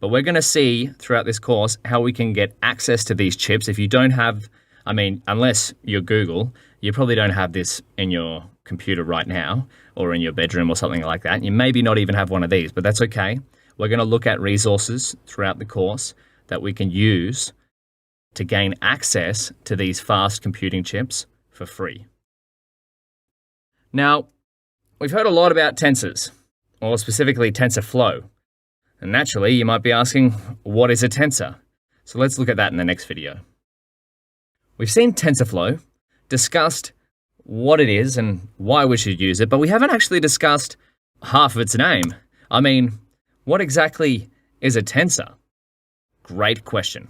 Speaker 2: But we're going to see throughout this course how we can get access to these chips. If you don't have, unless you're Google, you probably don't have this in your computer right now or in your bedroom or something like that. You maybe not even have one of these, but that's okay. We're going to look at resources throughout the course that we can use to gain access to these fast computing chips for free. Now, we've heard a lot about tensors, or specifically TensorFlow. And naturally, you might be asking, what is a tensor? So let's look at that in the next video. We've seen TensorFlow, discussed what it is and why we should use it, but we haven't actually discussed half of its name. What exactly is a tensor? Great question.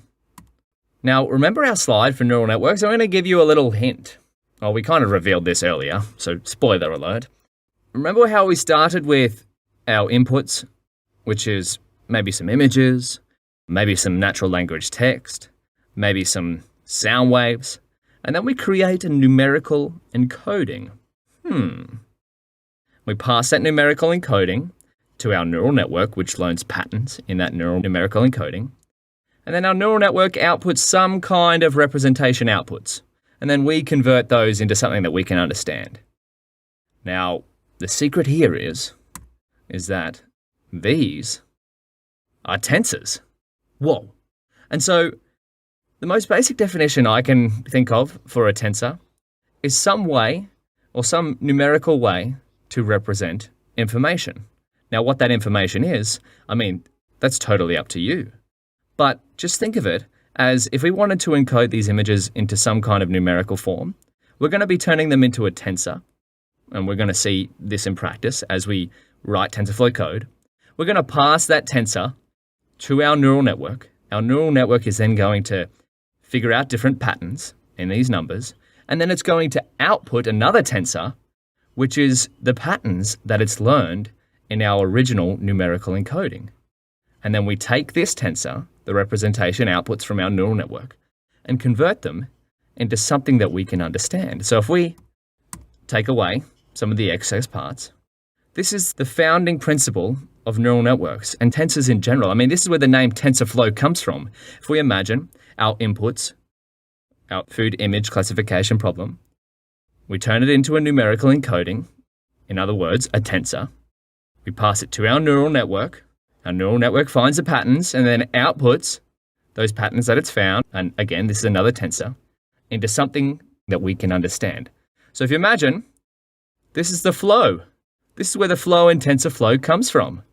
Speaker 2: Now, remember our slide for neural networks? I'm going to give you a little hint. Well, we kind of revealed this earlier, so spoiler alert. Remember how we started with our inputs, which is maybe some images, maybe some natural language text, maybe some sound waves, and then we create a numerical encoding. We pass that numerical encoding to our neural network, which learns patterns in that numerical encoding. And then our neural network outputs some kind of representation outputs. And then we convert those into something that we can understand. Now, the secret here is that these are tensors. Whoa. And so the most basic definition I can think of for a tensor is some way or some numerical way to represent information. Now, what that information is, that's totally up to you. But just think of it as if we wanted to encode these images into some kind of numerical form, we're going to be turning them into a tensor. And we're going to see this in practice as we write TensorFlow code. We're going to pass that tensor to our neural network. Our neural network is then going to figure out different patterns in these numbers, and then it's going to output another tensor, which is the patterns that it's learned in our original numerical encoding. And then we take this tensor, the representation outputs from our neural network, and convert them into something that we can understand. So if we take away some of the excess parts, this is the founding principle of neural networks and tensors in general. I mean, this is where the name TensorFlow comes from. If we imagine our inputs, our food image classification problem, we turn it into a numerical encoding, in other words, a tensor. We pass it to our neural network. Our neural network finds the patterns and then outputs those patterns that it's found, and again, this is another tensor, into something that we can understand. So if you imagine, this is the flow. This is where the flow in TensorFlow comes from.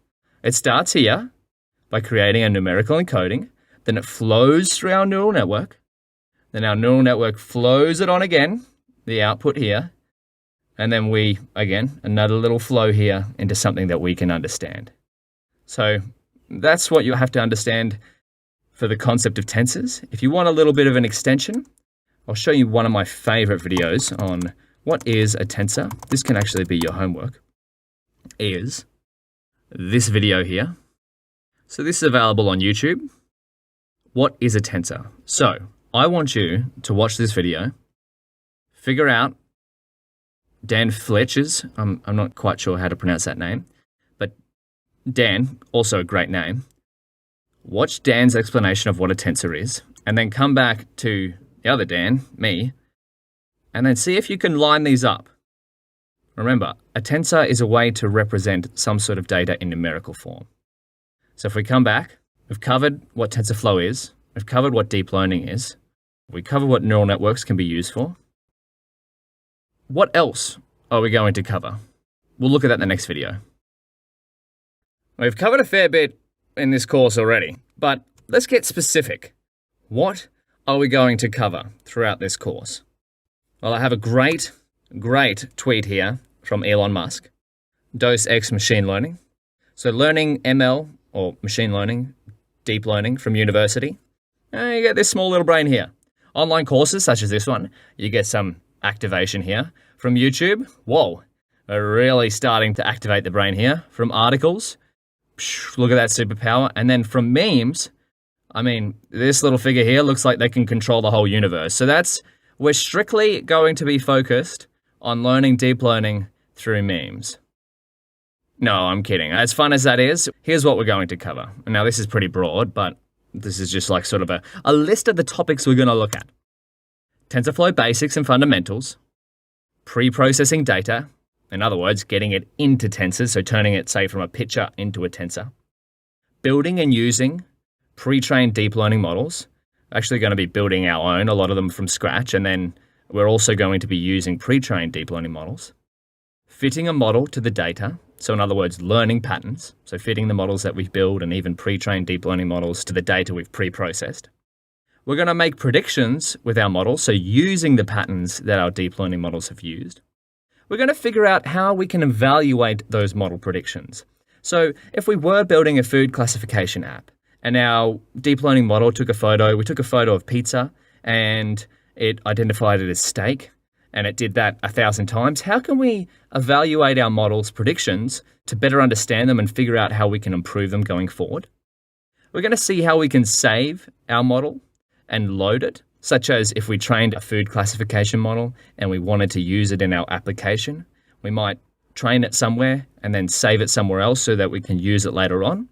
Speaker 2: It starts here by creating a numerical encoding, then it flows through our neural network, then our neural network flows it on again, the output here, and then we, again, another little flow here into something that we can understand. So that's what you have to understand for the concept of tensors. If you want a little bit of an extension, I'll show you one of my favorite videos on what is a tensor. This can actually be your homework, is this video here. So this is available on YouTube. What is a tensor? So I want you to watch this video, figure out Dan Fletcher's, I'm not quite sure how to pronounce that name, but Dan, also a great name. Watch Dan's explanation of what a tensor is, and then come back to the other Dan, me, and then see if you can line these up. Remember, a tensor is a way to represent some sort of data in numerical form. So if we come back, we've covered what TensorFlow is, we've covered what deep learning is, we covered what neural networks can be used for. What else are we going to cover? We'll look at that in the next video. We've covered a fair bit in this course already, but let's get specific. What are we going to cover throughout this course? Well, I have a great tweet here from Elon Musk, Dose X Machine Learning. So learning ML, or machine learning, deep learning from university, you get this small little brain here. Online courses such as this one, you get some activation here. From YouTube, whoa, we're really starting to activate the brain here. From articles, look at that superpower. And then from memes, I mean, this little figure here looks like they can control the whole universe. So we're strictly going to be focused on learning deep learning through memes. No, I'm kidding. As fun as that is, here's what we're going to cover. Now, this is pretty broad, but this is just like sort of a list of the topics we're going to look at. TensorFlow basics and fundamentals, pre-processing data, in other words, getting it into tensors, so turning it, say, from a picture into a tensor, building and using pre-trained deep learning models, actually going to be building our own, a lot of them from scratch, and then we're also going to be using pre-trained deep learning models, fitting a model to the data, so in other words, learning patterns, so fitting the models that we build and even pre-trained deep learning models to the data we've pre-processed. We're going to make predictions with our models, so using the patterns that our deep learning models have used. We're going to figure out how we can evaluate those model predictions. So if we were building a food classification app and our deep learning model took a photo, we took a photo of pizza and it identified it as steak and it did that 1,000 times, how can we evaluate our model's predictions to better understand them and figure out how we can improve them going forward? We're going to see how we can save our model and load it, such as if we trained a food classification model and we wanted to use it in our application, we might train it somewhere and then save it somewhere else so that we can use it later on.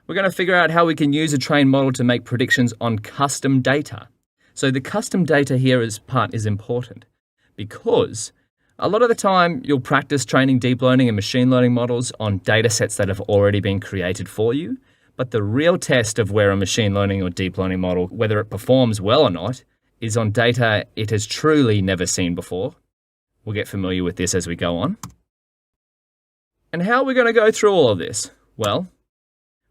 Speaker 2: We're going to figure out how we can use a trained model to make predictions on custom data. So the custom data here is important because a lot of the time you'll practice training deep learning and machine learning models on data sets that have already been created for you. But the real test of where a machine learning or deep learning model, whether it performs well or not, is on data it has truly never seen before. We'll get familiar with this as we go on. And how are we going to go through all of this? Well,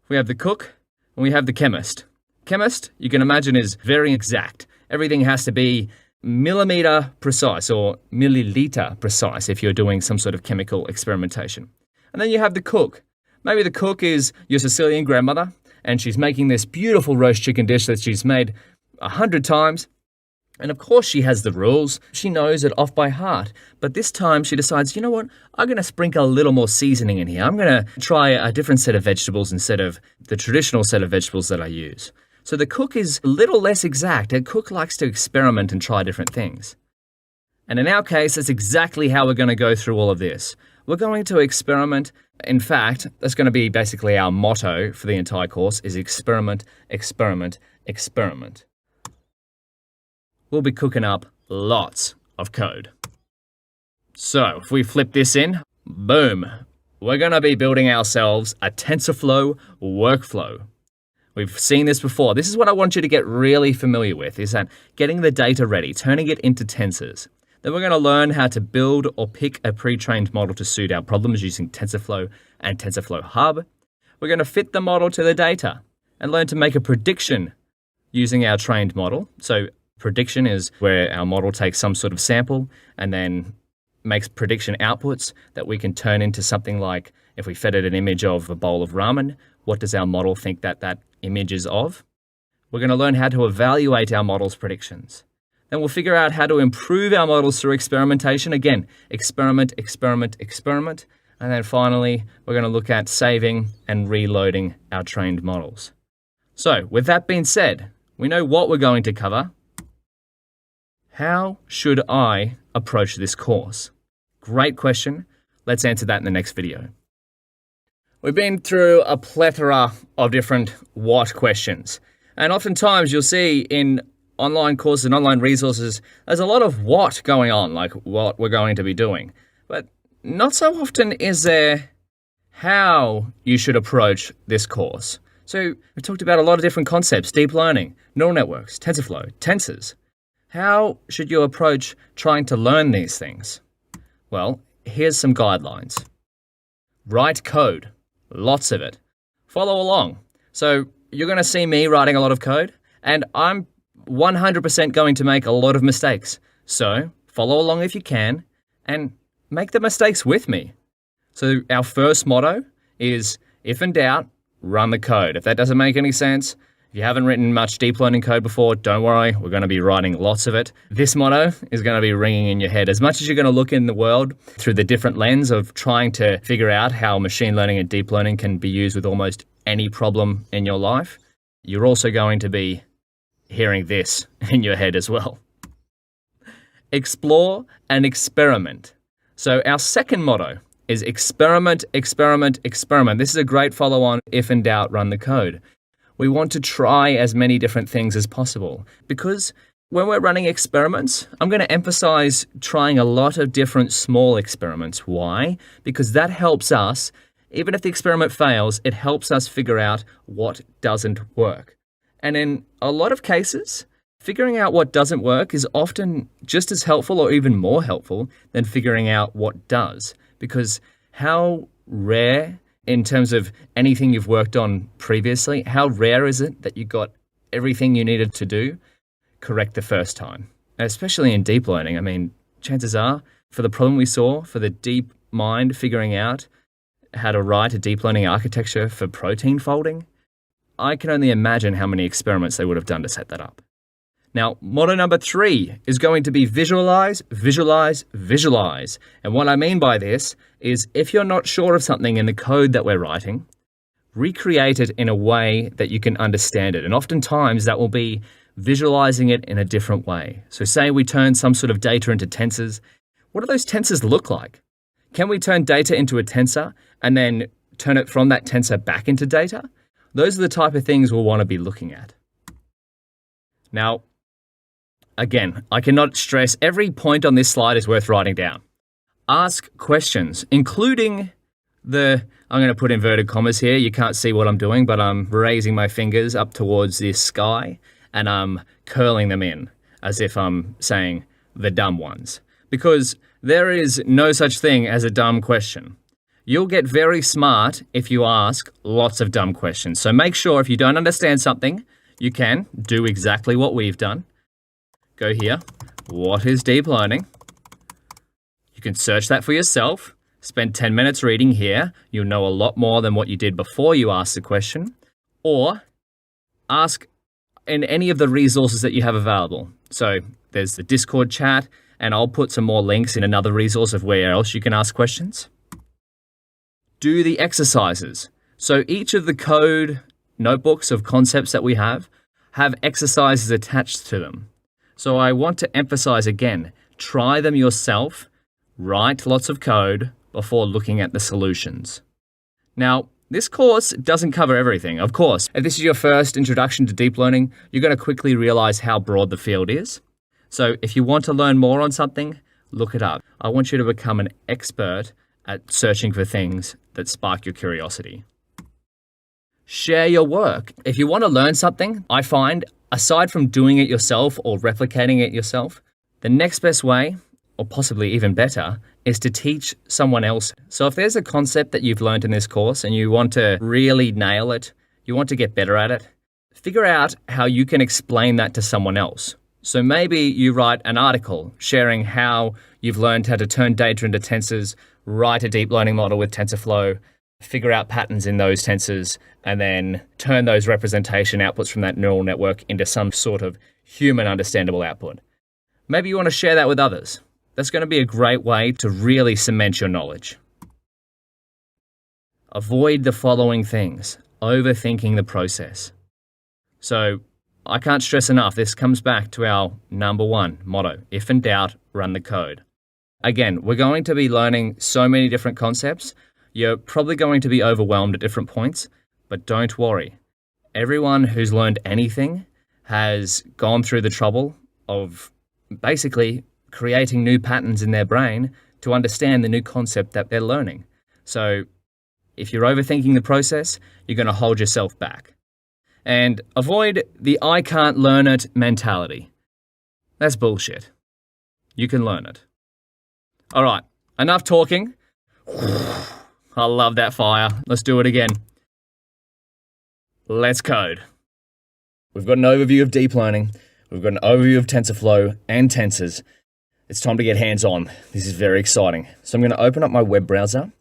Speaker 2: we have the cook and we have the chemist. Chemist, you can imagine, is very exact. Everything has to be millimeter precise or milliliter precise if you're doing some sort of chemical experimentation. And then you have the cook. Maybe the cook is your Sicilian grandmother and she's making this beautiful roast chicken dish that she's made 100 times. And of course she has the rules. She knows it off by heart. But this time she decides, you know what? I'm going to sprinkle a little more seasoning in here. I'm going to try a different set of vegetables instead of the traditional set of vegetables that I use. So the cook is a little less exact. A cook likes to experiment and try different things. And in our case, that's exactly how we're going to go through all of this. We're going to experiment. In fact, that's going to be basically our motto for the entire course is experiment, experiment, experiment. We'll be cooking up lots of code. So if we flip this in, boom, we're going to be building ourselves a TensorFlow workflow. We've seen this before. This is what I want you to get really familiar with, is that getting the data ready, turning it into tensors. Then we're going to learn how to build or pick a pre-trained model to suit our problems using TensorFlow and TensorFlow Hub. We're going to fit the model to the data and learn to make a prediction using our trained model. So prediction is where our model takes some sort of sample and then makes prediction outputs that we can turn into something like, if we fed it an image of a bowl of ramen, what does our model think that image is of? We're going to learn how to evaluate our model's predictions. Then we'll figure out how to improve our models through experimentation. Again, experiment, experiment, experiment. And then finally, we're going to look at saving and reloading our trained models. So with that being said, we know what we're going to cover. How should I approach this course? Great question. Let's answer that in the next video. We've been through a plethora of different what questions. And oftentimes you'll see in online courses and online resources, there's a lot of what going on, like what we're going to be doing. But not so often is there how you should approach this course. So we talked about a lot of different concepts, deep learning, neural networks, TensorFlow, tensors. How should you approach trying to learn these things? Well, here's some guidelines. Write code, lots of it. Follow along. So you're going to see me writing a lot of code, and I'm 100% going to make a lot of mistakes. So follow along if you can and make the mistakes with me. So our first motto is, if in doubt, run the code. If that doesn't make any sense, if you haven't written much deep learning code before, don't worry, we're going to be writing lots of it. This motto is going to be ringing in your head. As much as you're going to look in the world through the different lens of trying to figure out how machine learning and deep learning can be used with almost any problem in your life, you're also going to be hearing this in your head as well. Explore and experiment. So our second motto is experiment, experiment, experiment. This is a great follow-on. If in doubt, run the code. We want to try as many different things as possible because when we're running experiments, I'm going to emphasize trying a lot of different small experiments. Why? Because that helps us, even if the experiment fails, it helps us figure out what doesn't work. And in a lot of cases, figuring out what doesn't work is often just as helpful or even more helpful than figuring out what does. Because how rare, in terms of anything you've worked on previously, how rare is it that you got everything you needed to do correct the first time? And especially in deep learning, I mean, chances are, for the problem we saw, for the deep mind figuring out how to write a deep learning architecture for protein folding, I can only imagine how many experiments they would have done to set that up. Now, motto number 3 is going to be visualize, visualize, visualize. And what I mean by this is if you're not sure of something in the code that we're writing, recreate it in a way that you can understand it. And oftentimes that will be visualizing it in a different way. So say we turn some sort of data into tensors. What do those tensors look like? Can we turn data into a tensor and then turn it from that tensor back into data? Those are the type of things we'll want to be looking at. Now, again, I cannot stress every point on this slide is worth writing down. Ask questions, including I'm going to put inverted commas here. You can't see what I'm doing, but I'm raising my fingers up towards this sky and I'm curling them in as if I'm saying the dumb ones. Because there is no such thing as a dumb question. You'll get very smart if you ask lots of dumb questions. So make sure if you don't understand something, you can do exactly what we've done. Go here. What is deep learning? You can search that for yourself. Spend 10 minutes reading here. You'll know a lot more than what you did before you asked the question. Or ask in any of the resources that you have available. So there's the Discord chat, and I'll put some more links in another resource of where else you can ask questions. Do the exercises. So each of the code notebooks of concepts that we have, have exercises attached to them. So I want to emphasize again, try them yourself, write lots of code before looking at the solutions. Now, this course doesn't cover everything, of course. If this is your first introduction to deep learning, you're going to quickly realize how broad the field is. So if you want to learn more on something, look it up. I want you to become an expert at searching for things that spark your curiosity. Share your work. If you want to learn something, I find, aside from doing it yourself or replicating it yourself, the next best way, or possibly even better, is to teach someone else. So if there's a concept that you've learned in this course and you want to really nail it, you want to get better at it, figure out how you can explain that to someone else. So maybe you write an article sharing how you've learned how to turn data into tensors, write a deep learning model with TensorFlow, figure out patterns in those tensors, and then turn those representation outputs from that neural network into some sort of human understandable output. Maybe you want to share that with others. That's going to be a great way to really cement your knowledge. Avoid the following things. Overthinking the process. So I can't stress enough, this comes back to our number one motto. If in doubt, run the code. Again, we're going to be learning so many different concepts. You're probably going to be overwhelmed at different points, but don't worry. Everyone who's learned anything has gone through the trouble of basically creating new patterns in their brain to understand the new concept that they're learning. So if you're overthinking the process, you're going to hold yourself back. And avoid the I can't learn it mentality. That's bullshit. You can learn it. All right, enough talking. I love that fire. Let's do it again. Let's code. We've got an overview of deep learning. We've got an overview of TensorFlow and tensors. It's time to get hands-on. This is very exciting. So I'm going to open up my web browser.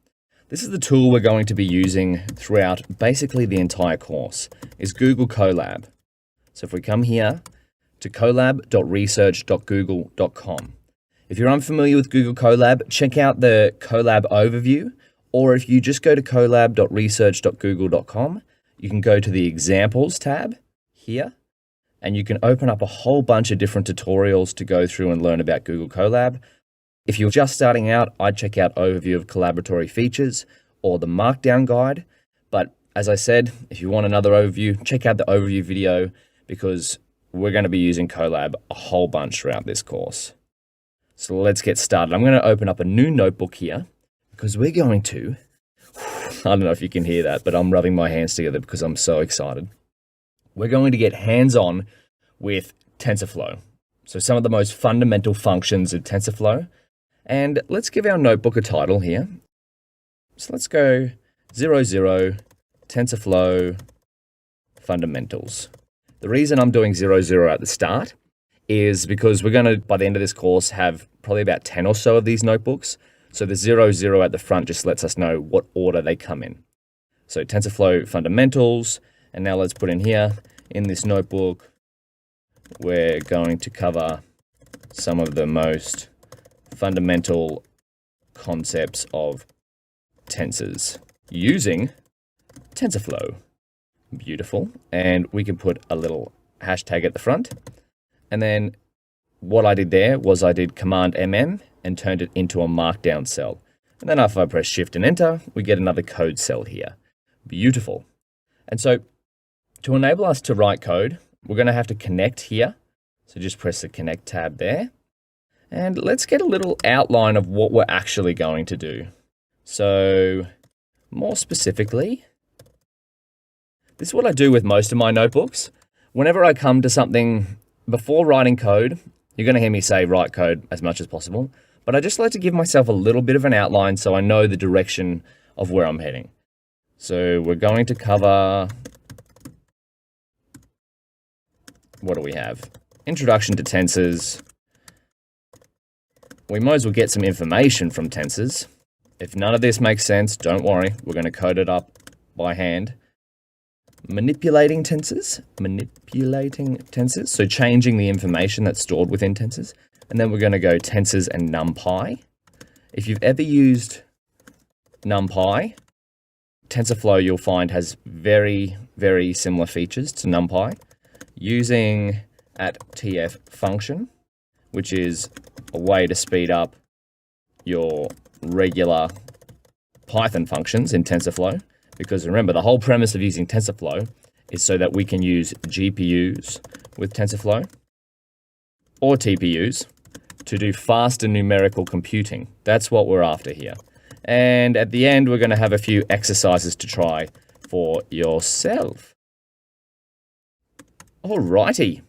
Speaker 2: This is the tool we're going to be using throughout basically the entire course, is Google Colab. So if we come here to colab.research.google.com. If you're unfamiliar with Google Colab, check out the Colab overview, or if you just go to colab.research.google.com, you can go to the examples tab here, and you can open up a whole bunch of different tutorials to go through and learn about Google Colab. If you're just starting out, I'd check out Overview of Collaboratory Features or the Markdown Guide. But as I said, if you want another overview, check out the overview video because we're going to be using Colab a whole bunch throughout this course. So let's get started. I'm going to open up a new notebook here because we're going to, I don't know if you can hear that, but I'm rubbing my hands together because I'm so excited. We're going to get hands-on with TensorFlow. So some of the most fundamental functions of TensorFlow. And let's give our notebook a title here. So let's go 00 TensorFlow Fundamentals. The reason I'm doing 00 at the start is because we're going to, by the end of this course, have probably about 10 or so of these notebooks. So the 00 at the front just lets us know what order they come in. So TensorFlow Fundamentals. And now let's put in here, in this notebook, we're going to cover some of the most fundamental concepts of tensors using TensorFlow. Beautiful. And we can put a little hashtag at the front. And then what I did there was I did Command MM and turned it into a markdown cell. And then if I press Shift and Enter, we get another code cell here. Beautiful. And so to enable us to write code, we're going to have to connect here. So just press the Connect tab there. And let's get a little outline of what we're actually going to do. So more specifically, this is what I do with most of my notebooks. Whenever I come to something before writing code, you're going to hear me say write code as much as possible. But I just like to give myself a little bit of an outline so I know the direction of where I'm heading. So we're going to cover, what do we have? Introduction to tensors. We might as well get some information from tensors. If none of this makes sense, don't worry. We're going to code it up by hand. Manipulating tensors. So changing the information that's stored within tensors. And then we're going to go tensors and NumPy. If you've ever used NumPy, TensorFlow you'll find has very, very similar features to NumPy. using at TF function, which is a way to speed up your regular Python functions in TensorFlow. Because remember, the whole premise of using TensorFlow is so that we can use GPUs with TensorFlow or TPUs to do faster numerical computing. That's what we're after here. And at the end, we're going to have a few exercises to try for yourself. Alrighty,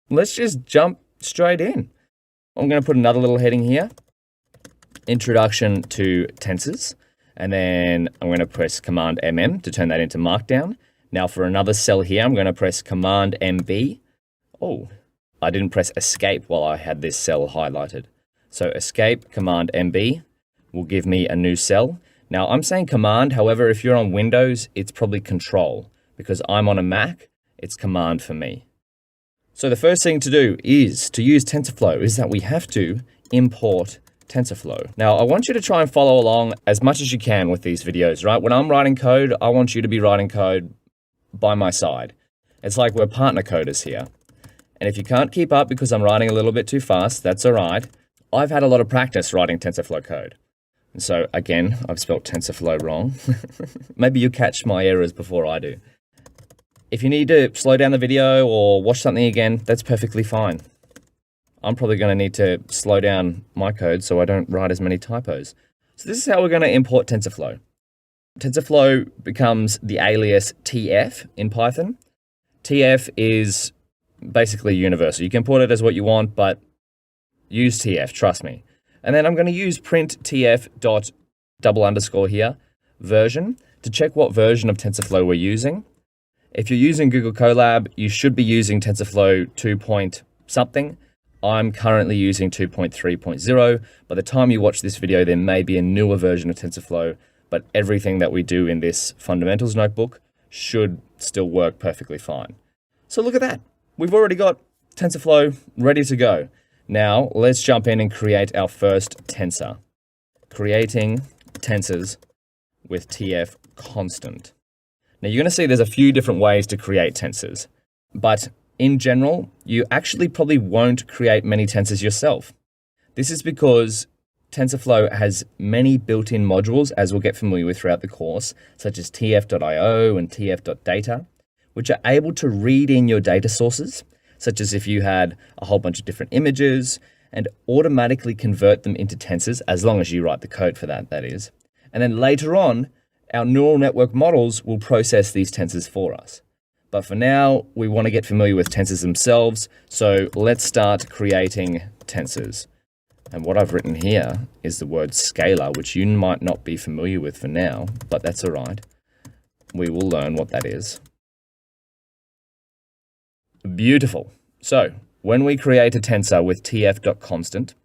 Speaker 2: let's just jump straight in. I'm going to put another little heading here. Introduction to tensors. And then I'm going to press Command MM to turn that into Markdown. Now for another cell here, I'm going to press Command MB. Oh, I didn't press Escape while I had this cell highlighted. So Escape, Command MB will give me a new cell. Now I'm saying Command, however, if you're on Windows, it's probably Control. Because I'm on a Mac, it's Command for me. So the first thing to do is to use TensorFlow is that we have to import TensorFlow. Now, I want you to try and follow along as much as you can with these videos, right? When I'm writing code, I want you to be writing code by my side. It's like we're partner coders here. And if you can't keep up because I'm writing a little bit too fast, that's all right. I've had a lot of practice writing TensorFlow code. And so, again, I've spelled TensorFlow wrong. Maybe you catch my errors before I do. If you need to slow down the video or watch something again, that's perfectly fine. I'm probably going to need to slow down my code so I don't write as many typos. So this is how we're going to import TensorFlow. TensorFlow becomes the alias TF in Python. TF is basically universal. You can put it as what you want, but use TF, trust me. And then I'm going to use print TF dot double underscore here, version, to check what version of TensorFlow we're using. If you're using Google Colab, you should be using TensorFlow 2 point something. I'm currently using 2.3.0. By the time you watch this video, there may be a newer version of TensorFlow, but everything that we do in this fundamentals notebook should still work perfectly fine. So look at that. We've already got TensorFlow ready to go. Now let's jump in and create our first tensor. Creating tensors with TF constant. Now you're going to see there's a few different ways to create tensors, but in general, you actually probably won't create many tensors yourself. This is because TensorFlow has many built-in modules, as we'll get familiar with throughout the course, such as tf.io and tf.data, which are able to read in your data sources, such as if you had a whole bunch of different images, and automatically convert them into tensors, as long as you write the code for that, that is. And then later on, our neural network models will process these tensors for us. But for now, we want to get familiar with tensors themselves, so let's start creating tensors. And what I've written here is the word scalar, which you might not be familiar with for now, but that's all right. We will learn what that is. Beautiful. So when we create a tensor with tf.constant,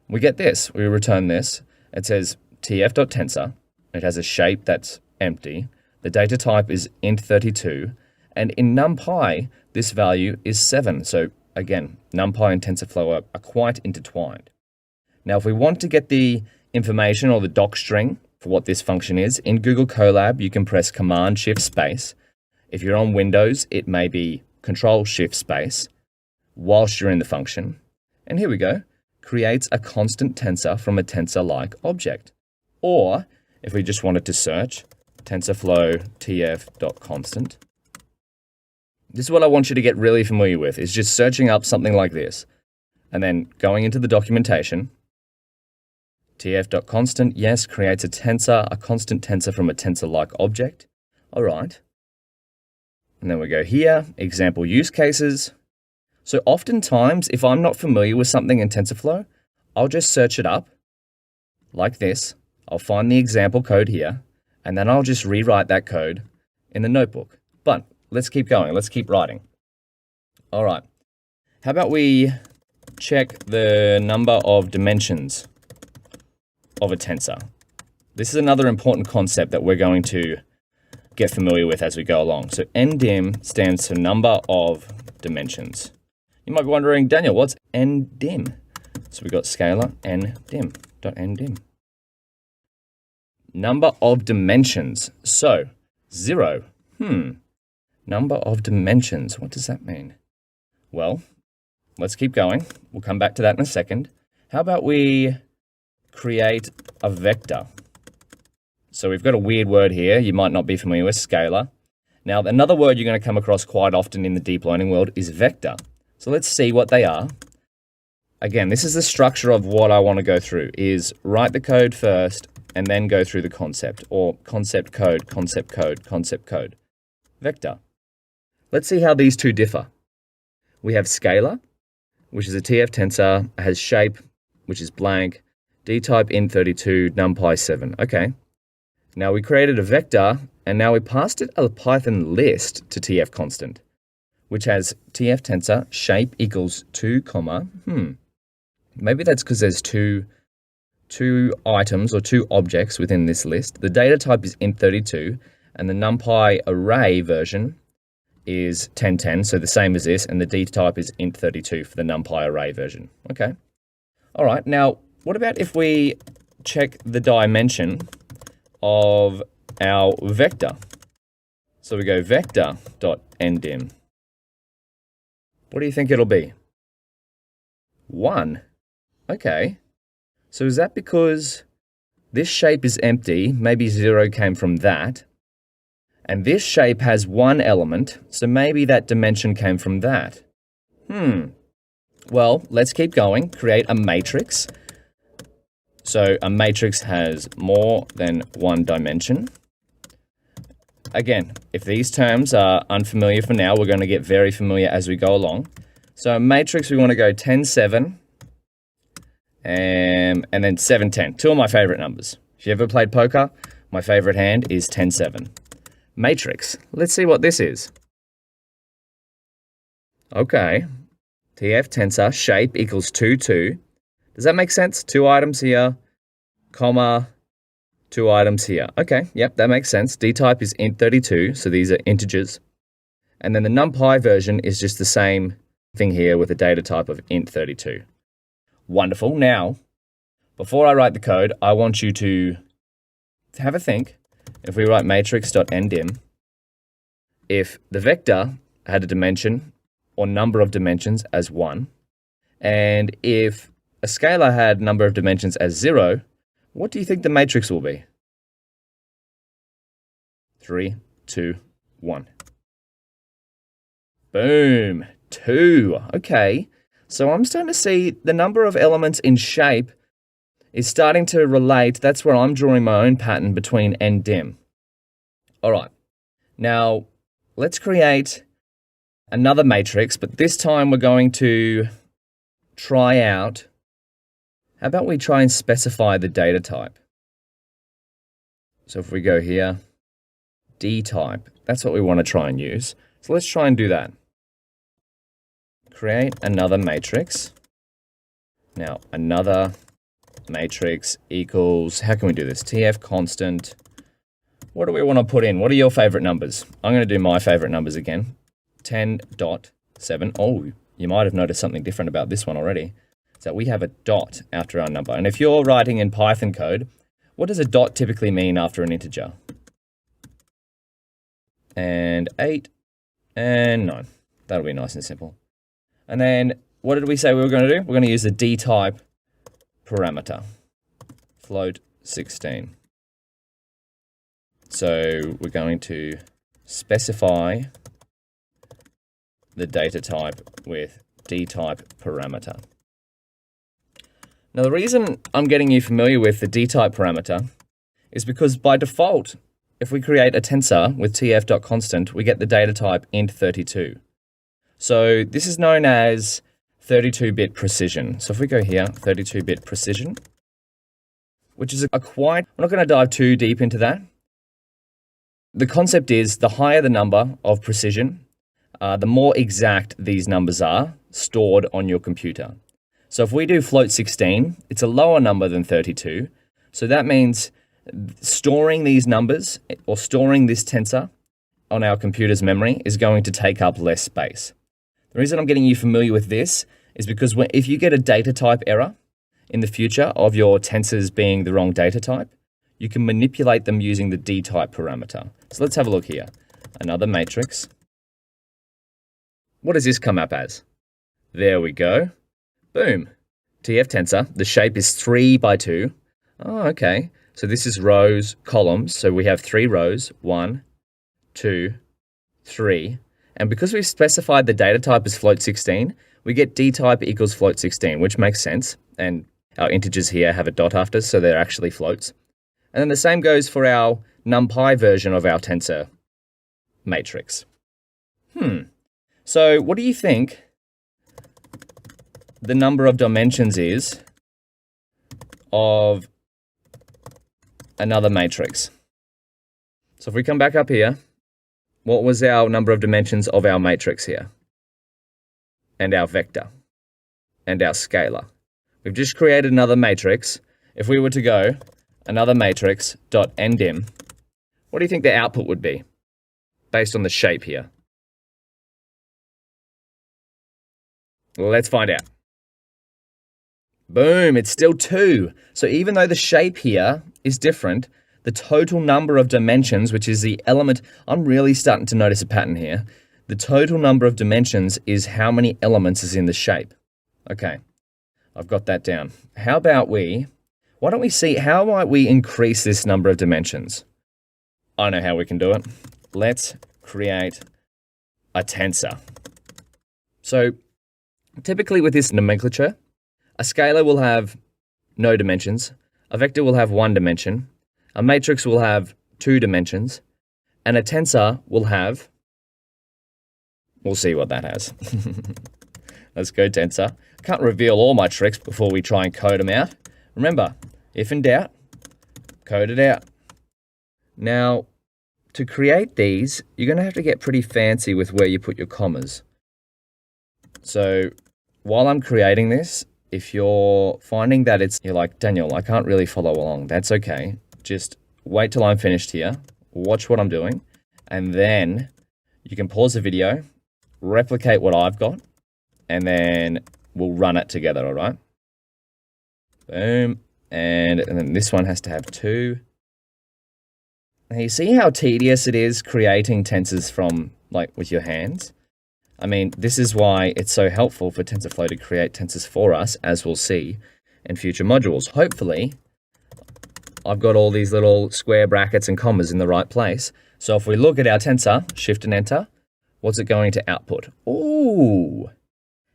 Speaker 2: we get this. We return this. It says tf.tensor. It has a shape that's empty. The data type is int32. And in NumPy, this value is 7. So again, NumPy and TensorFlow are quite intertwined. Now, if we want to get the information or the doc string for what this function is, in Google Colab, you can press Command-Shift-Space. If you're on Windows, it may be Control-Shift-Space whilst you're in the function. And here we go. Creates a constant tensor from a tensor-like object. Or, if we just wanted to search, TensorFlow tf.constant. This is what I want you to get really familiar with, is just searching up something like this, and then going into the documentation. tf.constant, yes, creates a tensor, a constant tensor from a tensor-like object. All right. And then we go here, example use cases. So oftentimes, if I'm not familiar with something in TensorFlow, I'll just search it up like this. I'll find the example code here, and then I'll just rewrite that code in the notebook. But let's keep going. Let's keep writing. All right. How about we check the number of dimensions of a tensor? This is another important concept that we're going to get familiar with as we go along. So ndim stands for number of dimensions. You might be wondering, Daniel, what's ndim? So we've got scalar ndim.ndim. Number of dimensions. So 0. Number of dimensions. What does that mean? Well, let's keep going. We'll come back to that in a second. How about we create a vector? So we've got a weird word here you might not be familiar with, scalar. Now, another word you're going to come across quite often in the deep learning world is vector. So let's see what they are. Again, this is the structure of what I want to go through, is write the code first and then go through the concept, or concept code, concept code, concept code. Vector. Let's see how these two differ. We have scalar, which is a TF tensor, has shape, which is blank, dtype int32, numpy 7. Okay. Now we created a vector, and now we passed it a Python list to TF constant, which has TF tensor shape equals 2, maybe that's because there's two items or two objects within this list. The data type is int32, and the numpy array version is 1010, so the same as this, and the d type is int32 for the numpy array version. Okay. All right. Now, what about if we check the dimension of our vector? So we go vector.ndim. What do you think it'll be? 1. Okay. So is that because this shape is empty, maybe 0 came from that, and this shape has 1 element, so maybe that dimension came from that? Well, let's keep going. Create a matrix. So a matrix has more than 1 dimension. Again, if these terms are unfamiliar for now, we're going to get very familiar as we go along. So a matrix, we want to go 10, 7, and then 7, 10. Two of my favorite numbers. If you ever played poker, my favorite hand is 10, 7. Matrix. Let's see what this is. Okay. TF tensor shape equals 2, 2. Does that make sense? 2 items here, comma, 2 items here. Okay, yep, that makes sense. D type is int32, so these are integers. And then the numpy version is just the same thing here with a data type of int32. Wonderful. Now, before I write the code, I want you to have a think. If we write matrix.ndim, if the vector had a dimension or number of dimensions as 1, and if a scalar had number of dimensions as 0, what do you think the matrix will be? 3, 2, 1. Boom. 2. Okay. So I'm starting to see the number of elements in shape is starting to relate. That's where I'm drawing my own pattern between ndim. All right. Now, let's create another matrix, but this time we're going to try out. How about we try and specify the data type? So if we go here, D type, that's what we want to try and use. So let's try and do that. Create another matrix. Now, another matrix equals, how can we do this? TF constant. What do we want to put in? What are your favorite numbers? I'm going to do my favorite numbers again. 10.7. Oh, you might have noticed something different about this one already. So we have a dot after our number. And if you're writing in Python code, what does a dot typically mean after an integer? And 8 and 9. That'll be nice and simple. And then what did we say we were going to do? We're going to use the dtype parameter, float 16. So we're going to specify the data type with dtype parameter. Now the reason I'm getting you familiar with the dtype parameter is because by default, if we create a tensor with tf.constant, we get the data type int32. So this is known as 32-bit precision. So if we go here, 32-bit precision, which is I'm not going to dive too deep into that. The concept is the higher the number of precision, the more exact these numbers are stored on your computer. So if we do float 16, it's a lower number than 32. So that means storing these numbers or storing this tensor on our computer's memory is going to take up less space. The reason I'm getting you familiar with this is because if you get a data type error in the future of your tensors being the wrong data type, you can manipulate them using the dtype parameter. So let's have a look here. Another matrix. What does this come up as? There we go. Boom. TF tensor. The shape is 3 by 2. Oh, okay. So this is rows, columns. So we have 3 rows. 1, 2, 3. And because we've specified the data type as float16, we get D type equals float16, which makes sense. And our integers here have a dot after, so they're actually floats. And then the same goes for our NumPy version of our tensor matrix. So what do you think the number of dimensions is of another matrix? So if we come back up here, what was our number of dimensions of our matrix here? And our vector and our scalar. We've just created another matrix. If we were to go another matrix dot ndim, what do you think the output would be based on the shape here? Let's find out. Boom, it's still 2. So even though the shape here is different, the total number of dimensions, which is the element, I'm really starting to notice a pattern here. The total number of dimensions is how many elements is in the shape. Okay, I've got that down. How about why don't we see, how might we increase this number of dimensions? I know how we can do it. Let's create a tensor. So typically with this nomenclature, a scalar will have no dimensions, a vector will have 1 dimension, a matrix will have 2 dimensions, and a tensor will have, we'll see what that has. Let's go tensor. Can't reveal all my tricks before we try and code them out. Remember, if in doubt, code it out. Now, to create these, you're going to have to get pretty fancy with where you put your commas. So while I'm creating this, if you're finding that you're like, Daniel, I can't really follow along, that's okay. Just wait till I'm finished here, watch what I'm doing, and then you can pause the video, replicate what I've got, and then we'll run it together, all right? Boom, and then this one has to have 2. Now you see how tedious it is creating tensors from, with your hands? I mean, this is why it's so helpful for TensorFlow to create tensors for us, as we'll see in future modules. Hopefully, I've got all these little square brackets and commas in the right place. So if we look at our tensor, Shift and Enter, what's it going to output? Ooh,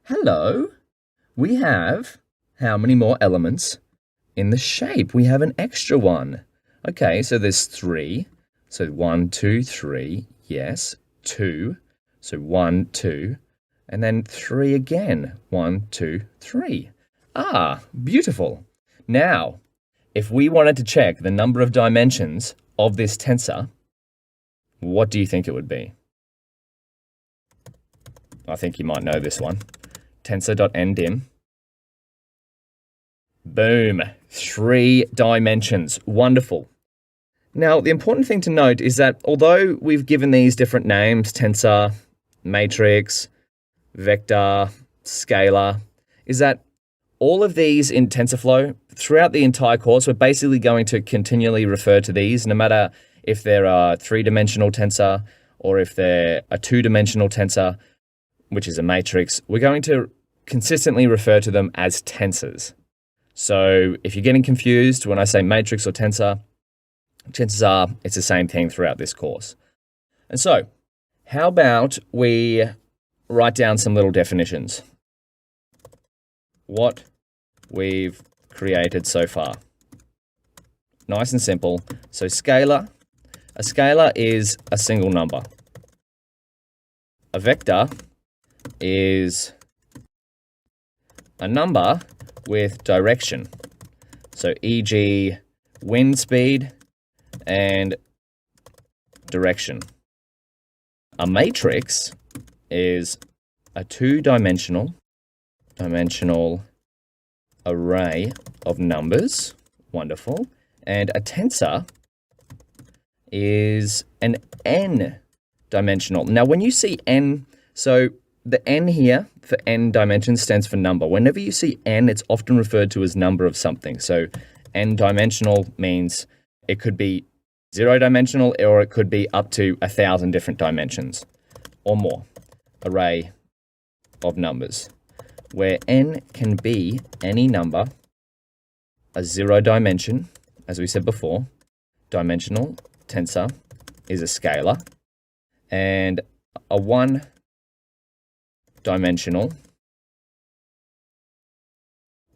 Speaker 2: hello. We have how many more elements in the shape? We have an extra one. Okay, so there's 3. So 1, 2, 3, yes, 2. So 1, 2, and then 3 again. 1, 2, 3. Ah, beautiful. Now, if we wanted to check the number of dimensions of this tensor, what do you think it would be? I think you might know this one. Tensor.ndim. Boom, 3 dimensions. Wonderful. Now, the important thing to note is that although we've given these different names, tensor, matrix, vector, scalar, is that all of these in TensorFlow, throughout the entire course, we're basically going to continually refer to these, no matter if they're a 3-dimensional tensor or if they're a 2-dimensional tensor, which is a matrix, we're going to consistently refer to them as tensors. So if you're getting confused when I say matrix or tensor, chances are it's the same thing throughout this course. And so, how about we write down some little definitions? What we've created so far. Nice and simple. So a scalar is a single number. A vector is a number with direction. So e.g. wind speed and direction. A matrix is a 2-dimensional array of numbers. Wonderful. And a tensor is an n-dimensional. Now, when you see n, so the n here for n dimensions stands for number. Whenever you see n, it's often referred to as number of something. So n-dimensional means it could be 0-dimensional, or it could be up to 1,000 different dimensions or more. Array of numbers. where n can be any number, a zero dimension, as we said before, dimensional tensor is a scalar, and a one-dimensional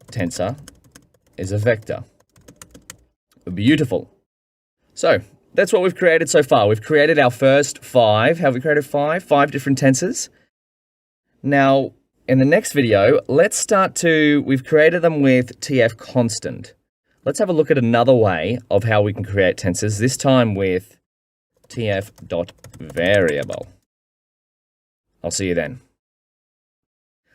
Speaker 2: tensor is a vector. Beautiful. So that's what we've created so far. We've created our first 5. Have we created 5? 5 different tensors. Now, in the next video, we've created them with TF constant. Let's have a look at another way of how we can create tensors, this time with TF.variable. I'll see you then.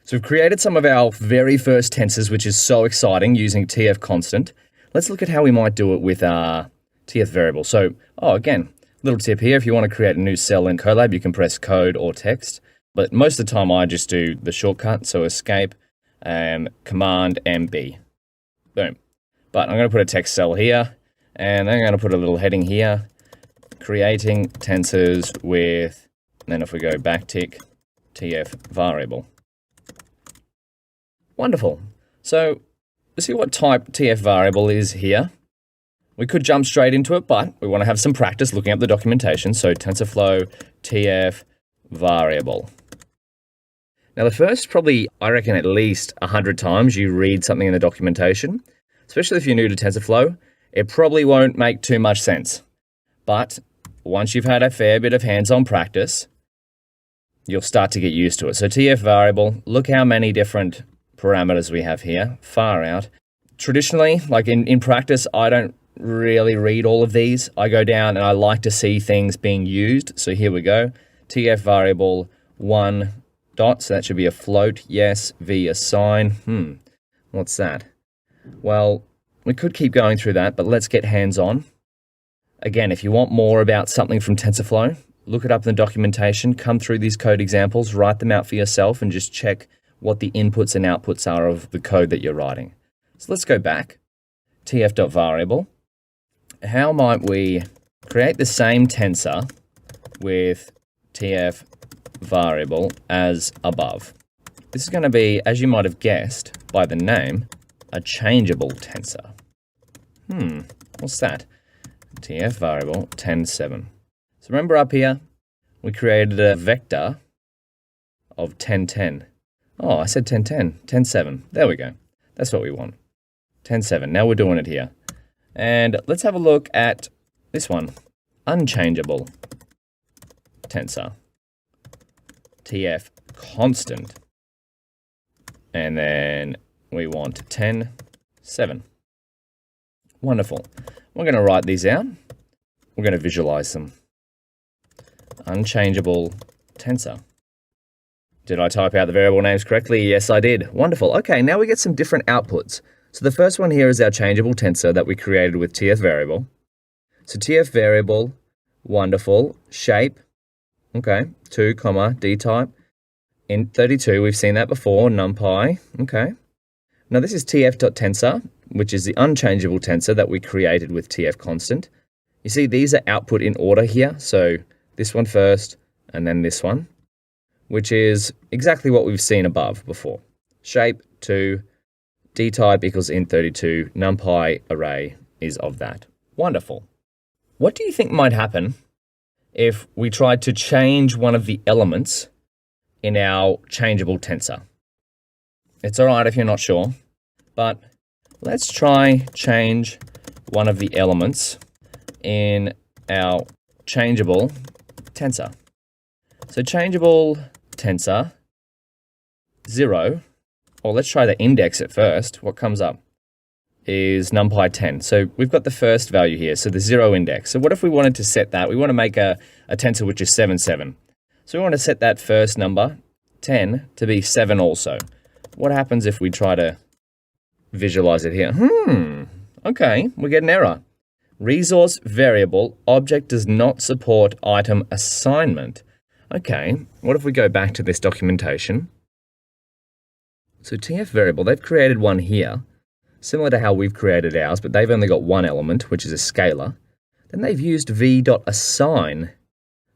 Speaker 2: So we've created some of our very first tensors, which is so exciting, using TF constant. Let's look at how we might do it with our TF variable. So, again, little tip here, if you want to create a new cell in Colab, you can press code or text. But most of the time I just do the shortcut, so escape, command MB. Boom. But I'm going to put a text cell here, and I'm going to put a little heading here, creating tensors with, and then if we go backtick, TF variable. Wonderful. So let's see what type TF variable is here. We could jump straight into it, but we want to have some practice looking up the documentation. So TensorFlow TF variable. Now the first probably, I reckon at least 100 times you read something in the documentation, especially if you're new to TensorFlow, it probably won't make too much sense. But once you've had a fair bit of hands-on practice, you'll start to get used to it. So TF variable, look how many different parameters we have here, far out. Traditionally, like in practice, I don't really read all of these. I go down and I like to see things being used. So here we go, TF variable 1 dot, so that should be a float, yes, v a sign. What's that? Well, we could keep going through that, but let's get hands-on. Again, if you want more about something from TensorFlow, look it up in the documentation, come through these code examples, write them out for yourself, and just check what the inputs and outputs are of the code that you're writing. So let's go back. TF.variable. How might we create the same tensor with TF variable as above? This is going to be, as you might have guessed by the name, a changeable tensor. What's that? TF variable 10, 7. So remember up here, we created a vector of 10, 10. I said 10, 10, 10, 7. There we go. That's what we want. 10, 7. Now we're doing it here. And let's have a look at this one. Unchangeable tensor. TF constant. And then we want 10, 7. Wonderful. We're going to write these out. We're going to visualize them. Unchangeable tensor. Did I type out the variable names correctly? Yes, I did. Wonderful. Okay, now we get some different outputs. So the first one here is our changeable tensor that we created with TF variable. So TF variable, wonderful, shape, okay, 2, D type. Int 32, we've seen that before, numpy, okay. Now this is TF.tensor, which is the unchangeable tensor that we created with TF constant. You see these are output in order here, so this one first, and then this one, which is exactly what we've seen above before. Shape 2, D type equals int 32, numpy array is of that. Wonderful. What do you think might happen if we tried to change one of the elements in our changeable tensor? It's all right if you're not sure, but let's try change one of the elements in our changeable tensor. So changeable tensor 0, or let's try the index at first. What comes up is numpy 10. So we've got the first value here, so the 0 index. So what if we wanted to set that? We want to make a tensor which is 7, 7. So we want to set that first number, 10, to be 7 also. What happens if we try to visualize it here? Okay, we get an error. Resource variable object does not support item assignment. Okay, what if we go back to this documentation? So TF variable, they've created one here, similar to how we've created ours, but they've only got one element, which is a scalar. Then they've used v.assign.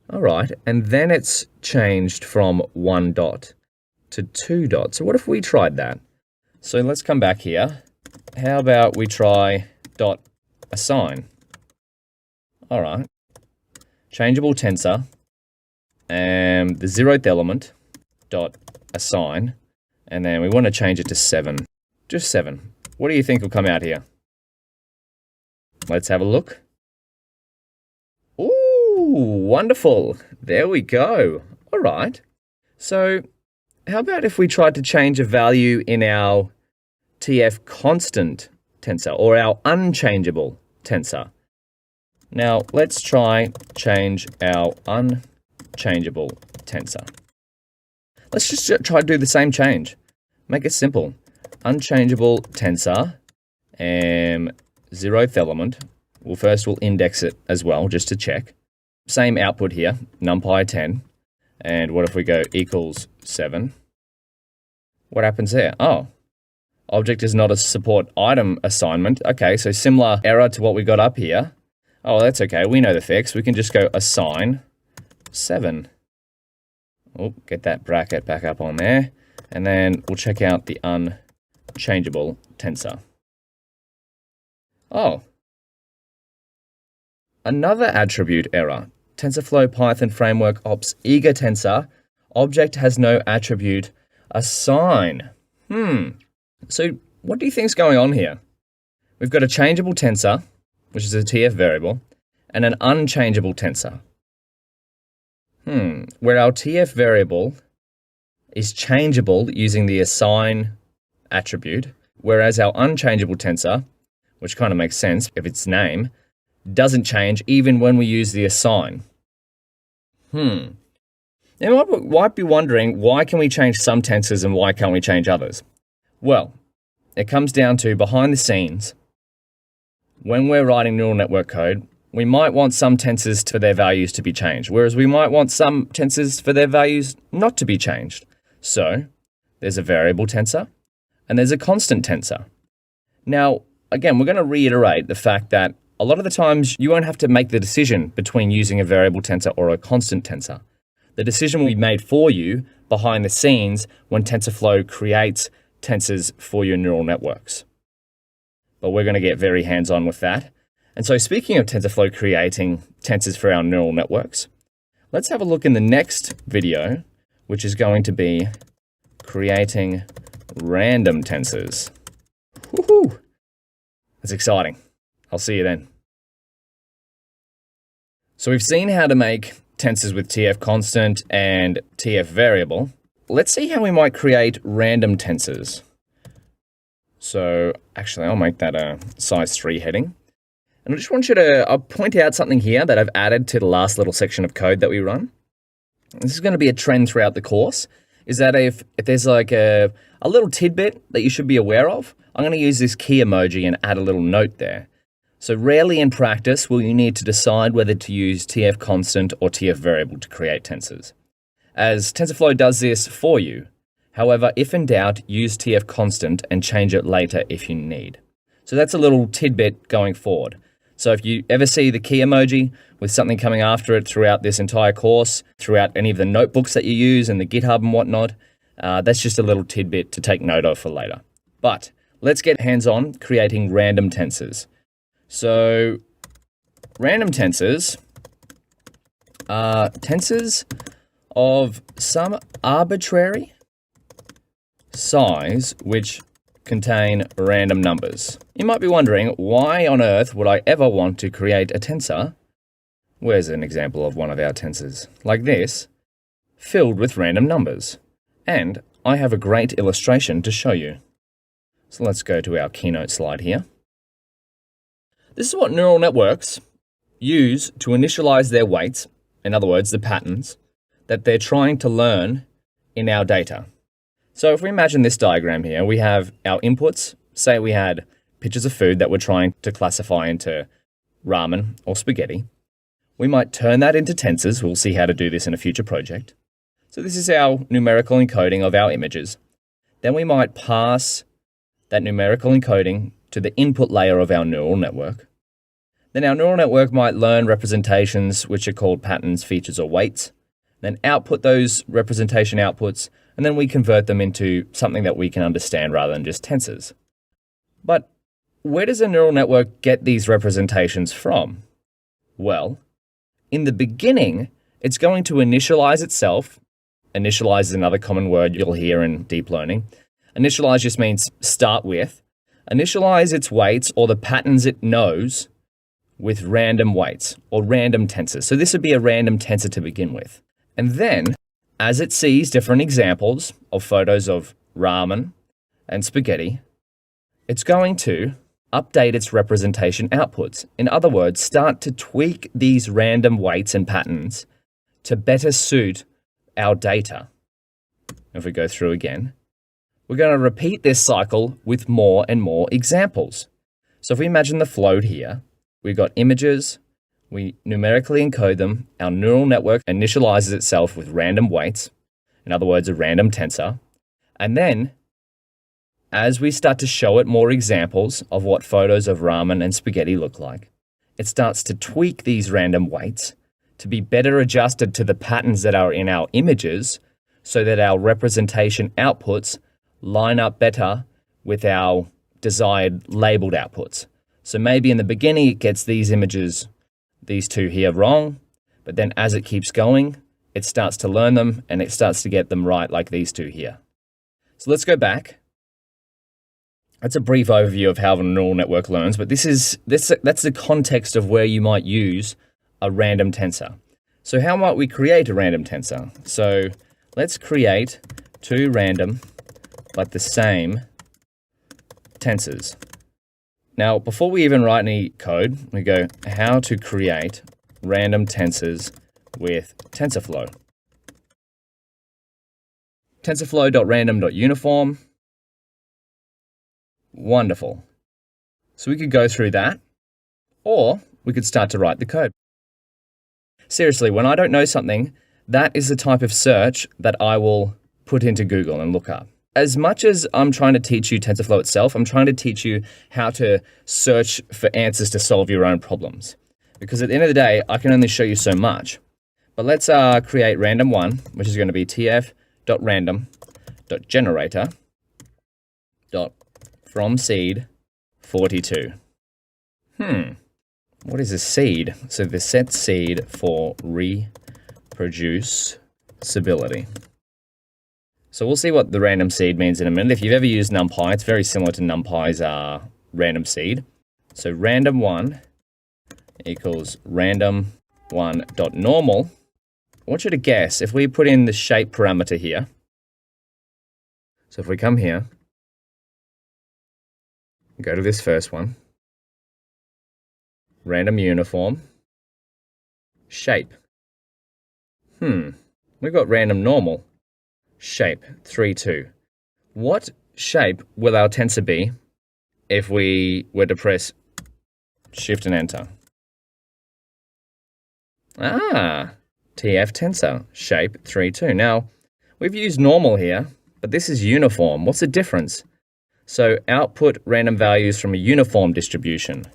Speaker 2: All right, and then it's changed from 1 dot to 2 dots. So what if we tried that? So let's come back here. How about we try dot assign? All right. Changeable tensor and the 0th element dot assign. And then we want to change it to 7. Just 7. What do you think will come out here? Let's have a look. Ooh, wonderful. There we go. All right. So how about if we tried to change a value in our TF constant tensor or our unchangeable tensor? Now let's try change our unchangeable tensor. Let's just try to do the same change. Make it simple. Unchangeable tensor and 0th element. Well, first we'll index it as well, just to check. Same output here, numpy 10. And what if we go equals 7? What happens there? Oh, object is not a support item assignment. Okay, so similar error to what we got up here. Oh, that's okay. We know the fix. We can just go assign 7. Oh, get that bracket back up on there. And then we'll check out the unchangeable tensor. Oh, another attribute error. TensorFlow Python Framework ops eager tensor. Object has no attribute assign. So what do you think's going on here? We've got a changeable tensor, which is a TF variable, and an unchangeable tensor. Where our TF variable is changeable using the assign attribute, whereas our unchangeable tensor, which kind of makes sense if it's name, doesn't change even when we use the assign. You might be wondering, why can we change some tensors and why can't we change others? Well, it comes down to behind the scenes, when we're writing neural network code, we might want some tensors for their values to be changed, whereas we might want some tensors for their values not to be changed. So there's a variable tensor and there's a constant tensor. Now, again, we're going to reiterate the fact that a lot of the times you won't have to make the decision between using a variable tensor or a constant tensor. The decision will be made for you behind the scenes when TensorFlow creates tensors for your neural networks. But we're going to get very hands-on with that. And so speaking of TensorFlow creating tensors for our neural networks, let's have a look in the next video, which is going to be creating random tensors. Woohoo! That's exciting. I'll see you then. So we've seen how to make tensors with TF constant and TF variable. Let's see how we might create random tensors. So actually, I'll make that a size 3 heading. And I just want you to I'll point out something here that I've added to the last little section of code that we run. This is going to be a trend throughout the course, is that if there's like a little tidbit that you should be aware of, I'm going to use this key emoji and add a little note there. So rarely in practice will you need to decide whether to use TF constant or TF variable to create tensors, as TensorFlow does this for you. However, if in doubt, use TF constant and change it later if you need. So that's a little tidbit going forward. So if you ever see the key emoji with something coming after it throughout this entire course, throughout any of the notebooks that you use and the GitHub and whatnot, that's just a little tidbit to take note of for later. But let's get hands-on creating random tensors. So random tensors are tensors of some arbitrary size which contain random numbers. You might be wondering, why on earth would I ever want to create a tensor? Where's an example of one of our tensors? Like this, filled with random numbers. And I have a great illustration to show you. So let's go to our keynote slide here. This is what neural networks use to initialize their weights, in other words, the patterns, that they're trying to learn in our data. So if we imagine this diagram here, we have our inputs. Say we had pictures of food that we're trying to classify into ramen or spaghetti. We might turn that into tensors. We'll see how to do this in a future project. So this is our numerical encoding of our images. Then we might pass that numerical encoding to the input layer of our neural network. Then our neural network might learn representations which are called patterns, features, or weights. Then output those representation outputs and then we convert them into something that we can understand rather than just tensors. But where does a neural network get these representations from? Well, in the beginning, it's going to initialize itself. Initialize is another common word you'll hear in deep learning. Initialize just means start with. Initialize its weights or the patterns it knows with random weights or random tensors. So this would be a random tensor to begin with. And then, as it sees different examples of photos of ramen and spaghetti, it's going to update its representation outputs. In other words, start to tweak these random weights and patterns to better suit our data. If we go through again, we're going to repeat this cycle with more and more examples. So if we imagine the float here, we've got images, we numerically encode them, our neural network initializes itself with random weights, in other words, a random tensor, and then as we start to show it more examples of what photos of ramen and spaghetti look like, it starts to tweak these random weights to be better adjusted to the patterns that are in our images so that our representation outputs line up better with our desired labeled outputs. So maybe in the beginning it gets these images, these two here, wrong, but then as it keeps going, it starts to learn them and it starts to get them right like these two here. So let's go back. That's a brief overview of how a neural network learns, but that's the context of where you might use a random tensor. So how might we create a random tensor? So let's create two random but the same tensors. Now, before we even write any code, we go how to create random tensors with TensorFlow. TensorFlow.random.uniform. Wonderful. So we could go through that, or we could start to write the code. Seriously, when I don't know something, that is the type of search that I will put into Google and look up. As much as I'm trying to teach you TensorFlow itself, I'm trying to teach you how to search for answers to solve your own problems. Because at the end of the day, I can only show you so much. But let's create random one, which is going to be tf.random.generator.from seed 42. What is a seed? So the set seed for reproducibility. So we'll see what the random seed means in a minute. If you've ever used NumPy, it's very similar to NumPy's random seed. So random1 equals random1.normal. I want you to guess if we put in the shape parameter here. So if we come here, go to this first one, random uniform, shape. We've got random normal, shape 3,2. What shape will our tensor be if we were to press Shift and Enter? TF tensor, shape 3,2. Now, we've used normal here, but this is uniform. What's the difference? So output random values from a uniform distribution.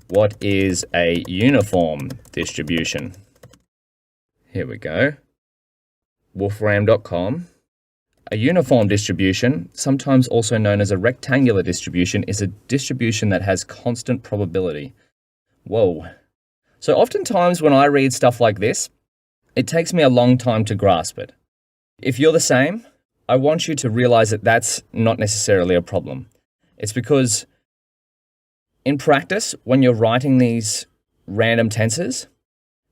Speaker 2: What is a uniform distribution? Here we go. Wolfram.com. A uniform distribution, sometimes also known as a rectangular distribution, is a distribution that has constant probability. Whoa. So oftentimes when I read stuff like this, it takes me a long time to grasp it. If you're the same, I want you to realize that that's not necessarily a problem. It's because in practice, when you're writing these random tensors,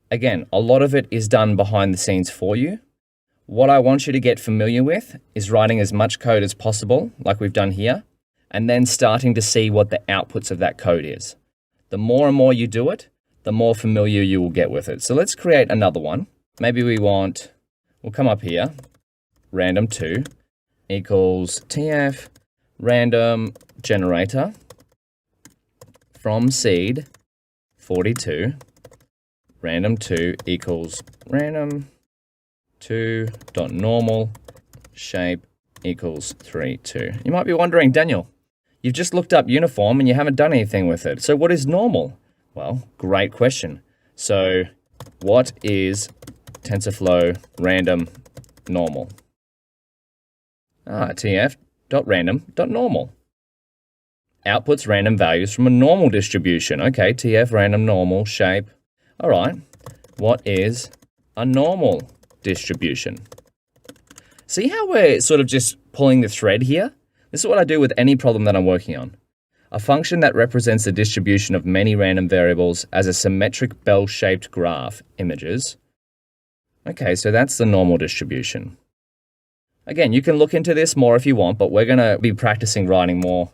Speaker 2: again, a lot of it is done behind the scenes for you. What I want you to get familiar with is writing as much code as possible, like we've done here, and then starting to see what the outputs of that code is. The more and more you do it, the more familiar you will get with it. So let's create another one. Maybe we'll come up here, random2 equals tf random generator from seed 42, random2 equals random2.normal shape equals 3,2. You might be wondering, Daniel, you've just looked up uniform and you haven't done anything with it. So what is normal? Well, great question. So what is TensorFlow random normal? tf.random.normal. Outputs random values from a normal distribution. Okay, tf random normal shape. All right, what is a normal distribution? See how we're sort of just pulling the thread here? This is what I do with any problem that I'm working on. A function that represents the distribution of many random variables as a symmetric bell-shaped graph images. Okay, so that's the normal distribution. Again, you can look into this more if you want, but we're going to be practicing writing more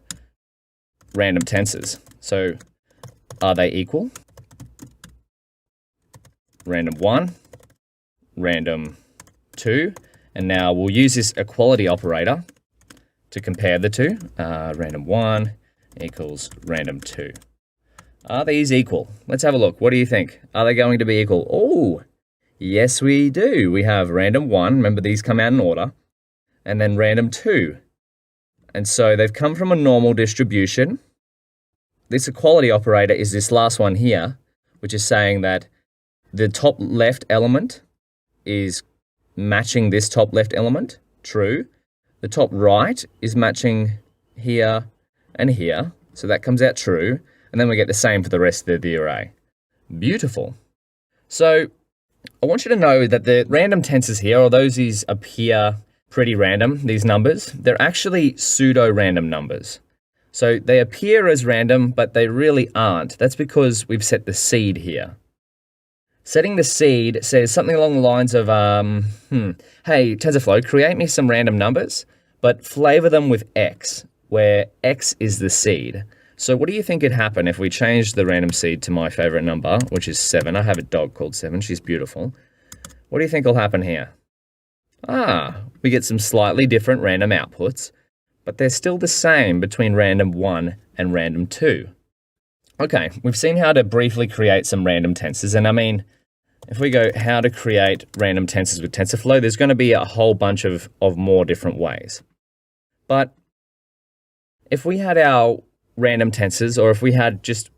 Speaker 2: random tensors. So, are they equal? Random 1, random 2, and now we'll use this equality operator to compare the two. Random 1 equals random 2. Are these equal? Let's have a look. What do you think? Are they going to be equal? Oh, yes we do. We have random 1, remember these come out in order, and then random 2. And so they've come from a normal distribution. This equality operator is this last one here, which is saying that the top left element is matching this top left element, true. The top right is matching here and here, so that comes out true. And then we get the same for the rest of the array. Beautiful. So I want you to know that the random tensors here, although these appear pretty random, these numbers, they're actually pseudo-random numbers. So they appear as random, but they really aren't. That's because we've set the seed here. Setting the seed says something along the lines of, hey, TensorFlow, create me some random numbers, but flavor them with x, where x is the seed. So what do you think would happen if we changed the random seed to my favorite number, which is 7? I have a dog called 7. She's beautiful. What do you think will happen here? We get some slightly different random outputs, but they're still the same between random 1 and random 2. Okay, we've seen how to briefly create some random tensors, and I mean, if we go how to create random tensors with TensorFlow, there's going to be a whole bunch of more different ways. But if we had our random tensors, or if we had just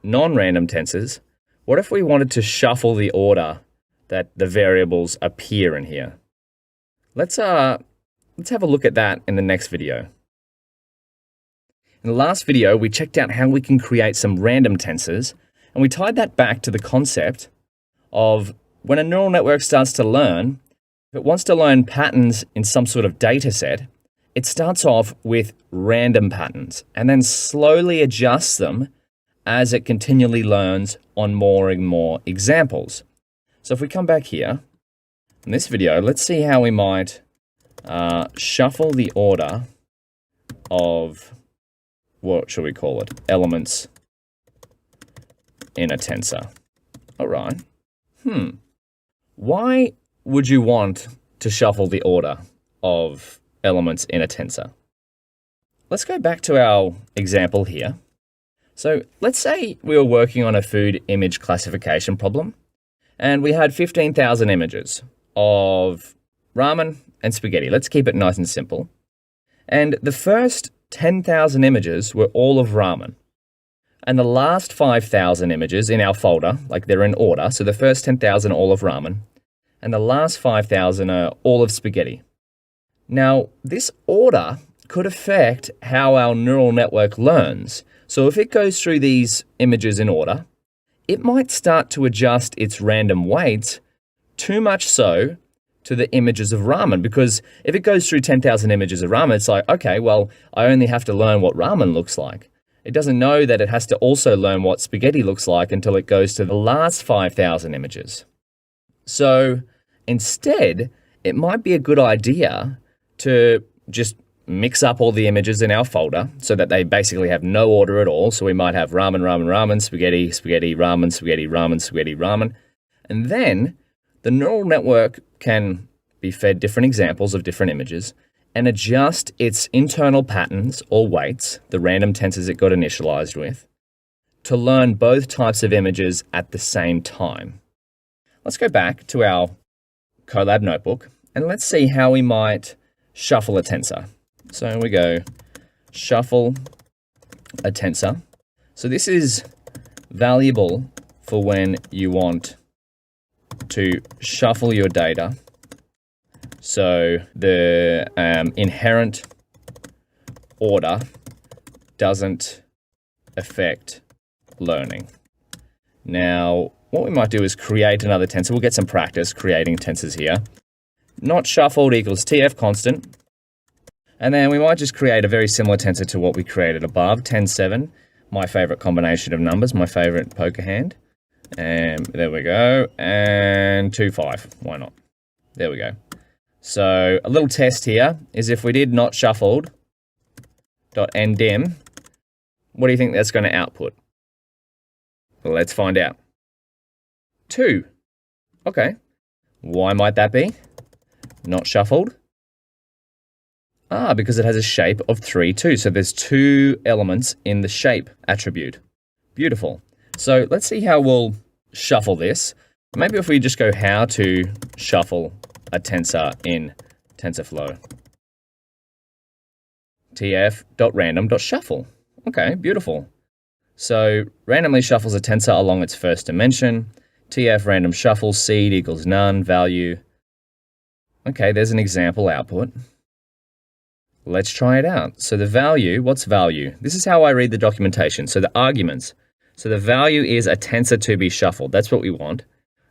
Speaker 2: non-random tensors, what if we wanted to shuffle the order that the variables appear in here? Let's have a look at that in the next video. In the last video, we checked out how we can create some random tensors, and we tied that back to the concept of when a neural network starts to learn, if it wants to learn patterns in some sort of data set, it starts off with random patterns and then slowly adjusts them as it continually learns on more and more examples. So if we come back here, in this video, let's see how we might shuffle the order of, what should we call it, elements in a tensor. All right. Why would you want to shuffle the order of elements in a tensor? Let's go back to our example here. So let's say we were working on a food image classification problem, and we had 15,000 images of ramen and spaghetti. Let's keep it nice and simple. And the first 10,000 images were all of ramen. And the last 5,000 images in our folder, like they're in order, so the first 10,000 are all of ramen, and the last 5,000 are all of spaghetti. Now, this order could affect how our neural network learns. So if it goes through these images in order, it might start to adjust its random weights too much so to the images of ramen, because if it goes through 10,000 images of ramen, it's like, okay, well, I only have to learn what ramen looks like. It doesn't know that it has to also learn what spaghetti looks like until it goes to the last 5,000 images. So instead, it might be a good idea to just mix up all the images in our folder so that they basically have no order at all. So we might have ramen, ramen, ramen, spaghetti, spaghetti, ramen, spaghetti, ramen, spaghetti, ramen. And then the neural network can be fed different examples of different images and adjust its internal patterns or weights, the random tensors it got initialized with, to learn both types of images at the same time. Let's go back to our Colab notebook and let's see how we might shuffle a tensor. So we go shuffle a tensor. So this is valuable for when you want to shuffle your data So the inherent order doesn't affect learning. Now, what we might do is create another tensor. We'll get some practice creating tensors here. Not shuffled equals TF constant. And then we might just create a very similar tensor to what we created above, 10, 7. My favorite combination of numbers, my favorite poker hand. And there we go. And 2, 5. Why not? There we go. So a little test here is if we did not shuffled dot ndim, what do you think that's going to output? Well, let's find out. 2. Okay. Why might that be? Not shuffled. Because it has a shape of 3, 2. So there's 2 elements in the shape attribute. Beautiful. So let's see how we'll shuffle this. Maybe if we just go how to shuffle a tensor in TensorFlow. tf.random.shuffle. Okay, beautiful. So randomly shuffles a tensor along its first dimension. tf random shuffle seed equals none value. Okay, there's an example output. Let's try it out. So the value, what's value? This is how I read the documentation. So the arguments. So the value is a tensor to be shuffled. That's what we want.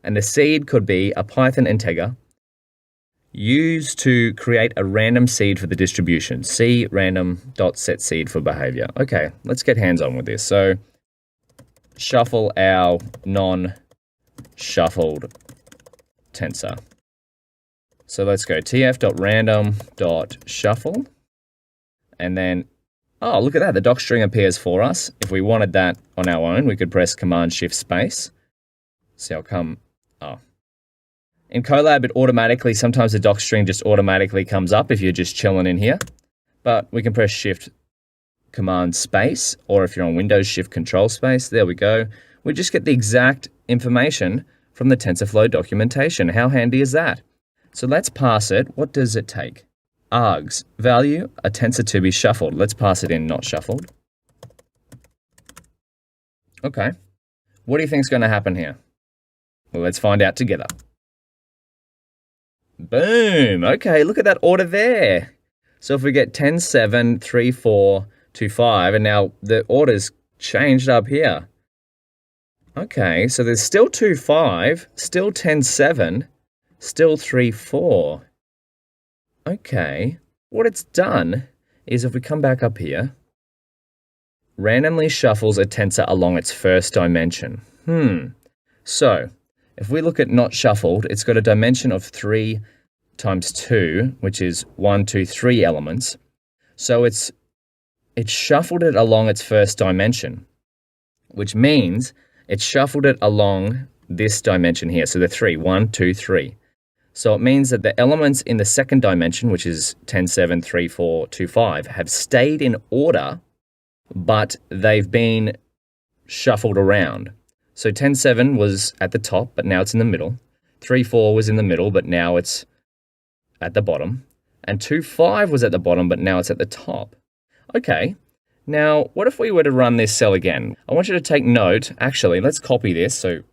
Speaker 2: And the seed could be a Python integer used to create a random seed for the distribution. C random.setSeed for behavior. Okay, let's get hands-on with this. So shuffle our non-shuffled tensor. So let's go tf.random.shuffle. And then, oh, look at that. The doc string appears for us. If we wanted that on our own, we could press Command-Shift-Space. See, I'll come, in Colab, it automatically, sometimes the doc string just automatically comes up if you're just chilling in here. But we can press Shift Command Space, or if you're on Windows, Shift Control Space. There we go. We just get the exact information from the TensorFlow documentation. How handy is that? So let's pass it. What does it take? Args, value, a tensor to be shuffled. Let's pass it in not shuffled. Okay. What do you think is going to happen here? Well, let's find out together. Boom. Okay, look at that order there. So if we get 10, 7, 3, 4, 2, 5, and now the order's changed up here. Okay, so there's still 2, 5, still 10, 7, still 3, 4. Okay, what it's done is if we come back up here, randomly shuffles a tensor along its first dimension. So if we look at not shuffled, it's got a dimension of 3 times 2, which is 1, 2, 3 elements. So it shuffled it along its first dimension, which means it shuffled it along this dimension here. So the 3, 1, 2, 3. So it means that the elements in the second dimension, which is 10, 7, 3, 4, 2, 5, have stayed in order, but they've been shuffled around. So 10, 7 was at the top, but now it's in the middle. 3, 4 was in the middle, but now it's at the bottom. And 2, 5 was at the bottom, but now it's at the top. Okay, now what if we were to run this cell again? I want you to take note. Actually, let's copy this. So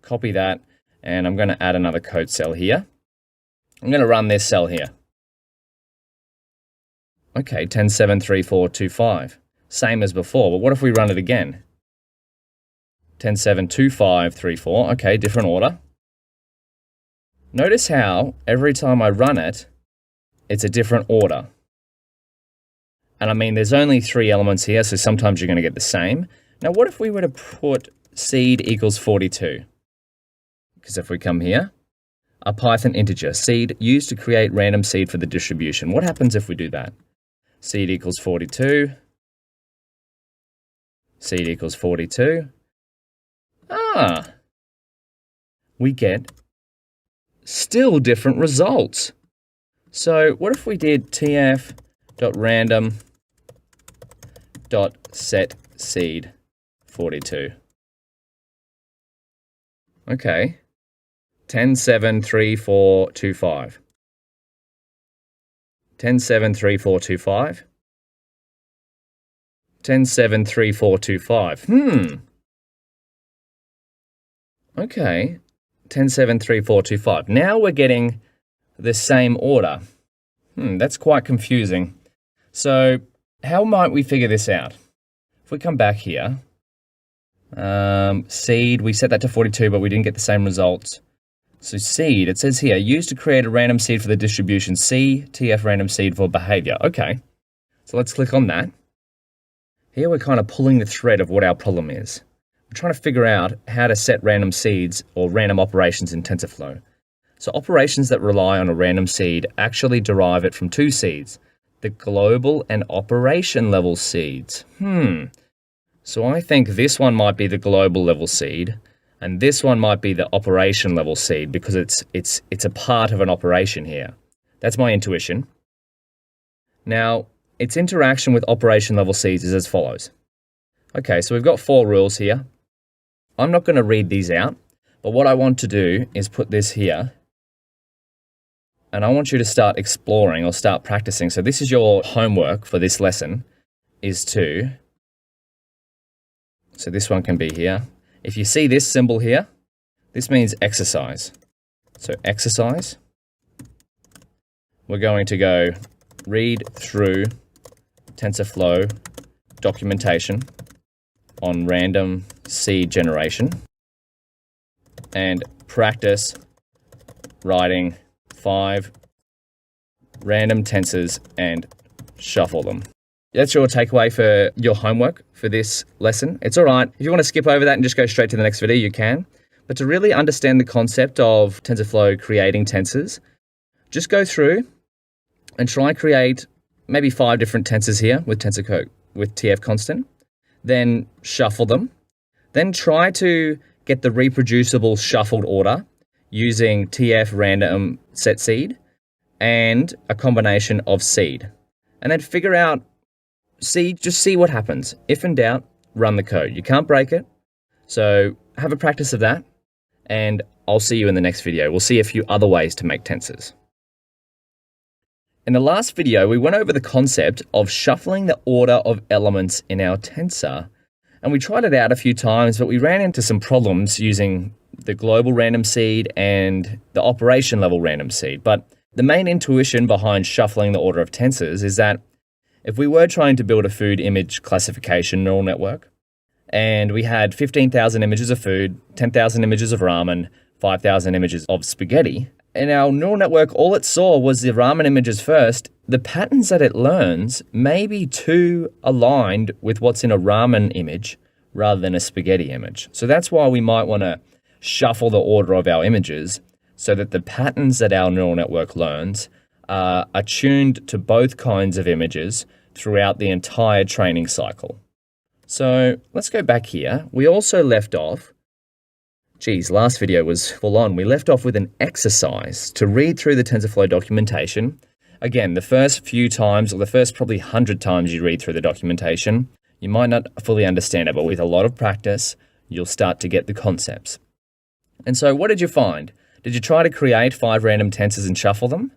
Speaker 2: copy that. And I'm going to add another code cell here. I'm going to run this cell here. Okay, 10, 7, 3, 4, 2, 5. Same as before, but what if we run it again? 10, 7, 2, 5, 3, 4. Okay, different order. Notice how every time I run it, it's a different order. And I mean, there's only 3 elements here, so sometimes you're going to get the same. Now, what if we were to put seed equals 42? Because if we come here, a Python integer, seed used to create random seed for the distribution. What happens if we do that? Seed equals 42. Seed equals 42. We get still different results. So what if we did tf.random.setSeed42? Okay. 10, 7, 3, 4, 2, 5. 10, 7, 3, 4, 2, 5. 10, 7, 3, 4, 2, 5. Okay. 10, 7, 3, 4, 2, 5. Now we're getting the same order? That's quite confusing. So how might we figure this out? If we come back here, seed, we set that to 42, but we didn't get the same results. So seed, it says here, used to create a random seed for the distribution C, TF random seed for behavior. Okay, so let's click on that. Here we're kind of pulling the thread of what our problem is. We're trying to figure out how to set random seeds or random operations in TensorFlow. So operations that rely on a random seed actually derive it from two seeds, the global and operation level seeds. So I think this one might be the global level seed, and this one might be the operation level seed because it's a part of an operation here. That's my intuition. Now, its interaction with operation level seeds is as follows. Okay, so we've got 4 rules here. I'm not going to read these out, but what I want to do is put this here, and I want you to start exploring or start practicing. So this is your homework for this lesson, so this one can be here. If you see this symbol here, this means exercise. So exercise, we're going to go read through TensorFlow documentation on random seed generation and practice writing 5 random tensors and shuffle them. That's your takeaway for your homework for this lesson. It's all right. If you want to skip over that and just go straight to the next video, you can. But to really understand the concept of TensorFlow creating tensors, just go through and try create maybe 5 different tensors here with TF constant. Then shuffle them. Then try to get the reproducible shuffled order using TF random set seed and a combination of seed. And then figure out, just see what happens. If in doubt, run the code. You can't break it. So have a practice of that, and I'll see you in the next video. We'll see a few other ways to make tensors. In the last video, we went over the concept of shuffling the order of elements in our tensor, and we tried it out a few times, but we ran into some problems using the global random seed and the operation level random seed. But the main intuition behind shuffling the order of tensors is that if we were trying to build a food image classification neural network, and we had 15,000 images of food, 10,000 images of ramen, 5,000 images of spaghetti, and our neural network, all it saw was the ramen images first, the patterns that it learns may be too aligned with what's in a ramen image rather than a spaghetti image. So that's why we might want to shuffle the order of our images so that the patterns that our neural network learns are tuned to both kinds of images throughout the entire training cycle. So let's go back here. We also left off, last video was full on. We left off with an exercise to read through the TensorFlow documentation. Again, the first few times, or the first probably 100 times you read through the documentation, you might not fully understand it, but with a lot of practice, you'll start to get the concepts. And so what did you find? Did you try to create 5 random tensors and shuffle them?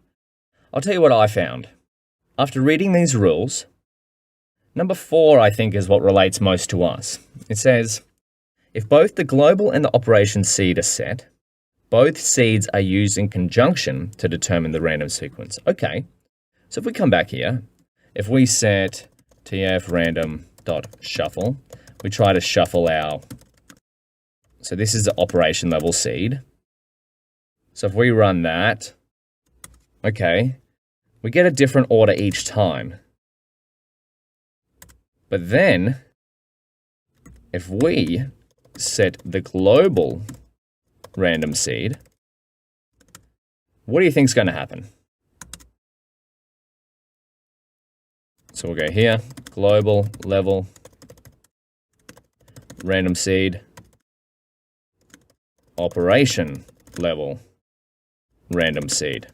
Speaker 2: I'll tell you what I found. After reading these rules, number 4, I think, is what relates most to us. It says, if both the global and the operation seed are set, both seeds are used in conjunction to determine the random sequence. Okay, so if we come back here, if we set tf random.shuffle, we try to shuffle so this is the operation level seed. So if we run that, okay, we get a different order each time. But then, if we set the global random seed, what do you think is going to happen? So we'll go here, global level random seed, operation level random seed.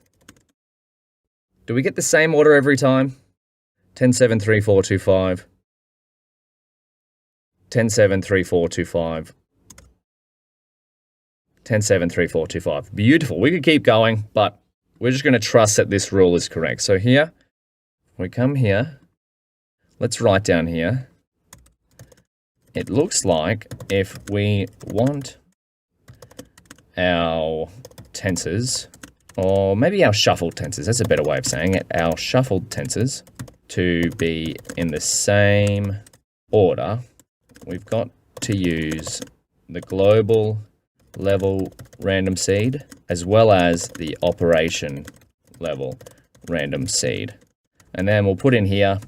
Speaker 2: Do we get the same order every time? 10, 7, 3, 4, 2, 5. 10, 7, 3, 4, 2, 5. 10, 7, 3, 4, 2, 5. Beautiful. We could keep going, but we're just going to trust that this rule is correct. So here, we come here. Let's write down here. It looks like if we want our tensors or maybe our shuffled tensors, that's a better way of saying it, our shuffled tensors to be in the same order, we've got to use the global level random seed as well as the operation level random seed. And then we'll put in here,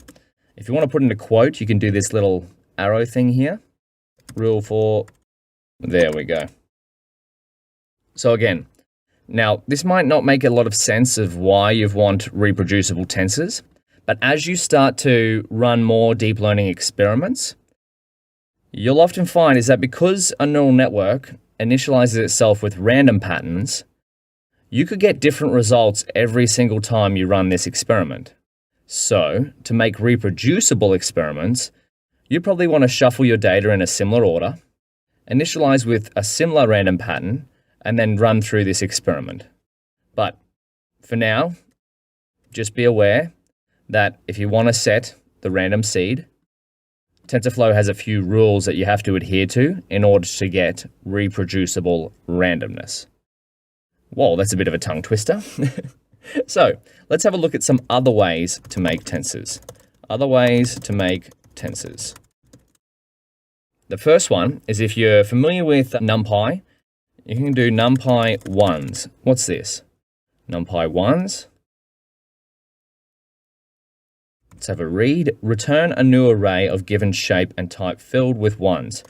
Speaker 2: if you want to put in a quote, you can do this little arrow thing here. Rule 4, there we go. So again, now this might not make a lot of sense of why you want reproducible tensors, but as you start to run more deep learning experiments, you'll often find is that because a neural network initializes itself with random patterns, you could get different results every single time you run this experiment. So, to make reproducible experiments, you probably want to shuffle your data in a similar order, initialize with a similar random pattern, and then run through this experiment. But for now, just be aware that if you want to set the random seed, TensorFlow has a few rules that you have to adhere to in order to get reproducible randomness. Whoa, that's a bit of a tongue twister. So let's have a look at some other ways to make tensors. Other ways to make tensors. The first one is if you're familiar with NumPy, you can do NumPy 1s. What's this? NumPy 1s. Let's have a read. Return a new array of given shape and type filled with 1s.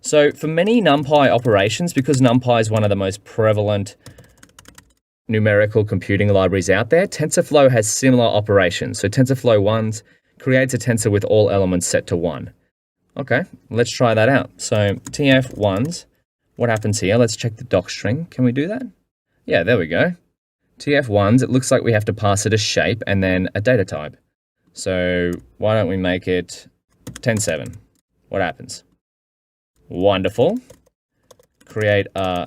Speaker 2: So for many NumPy operations, because NumPy is one of the most prevalent numerical computing libraries out there, TensorFlow has similar operations. So TensorFlow 1s creates a tensor with all elements set to 1. Okay, let's try that out. So TF1s, what happens here? Let's check the doc string. Can we do that? Yeah, there we go. TF1s, it looks like we have to pass it a shape and then a data type. So why don't we make it 10.7? What happens? Wonderful. Create a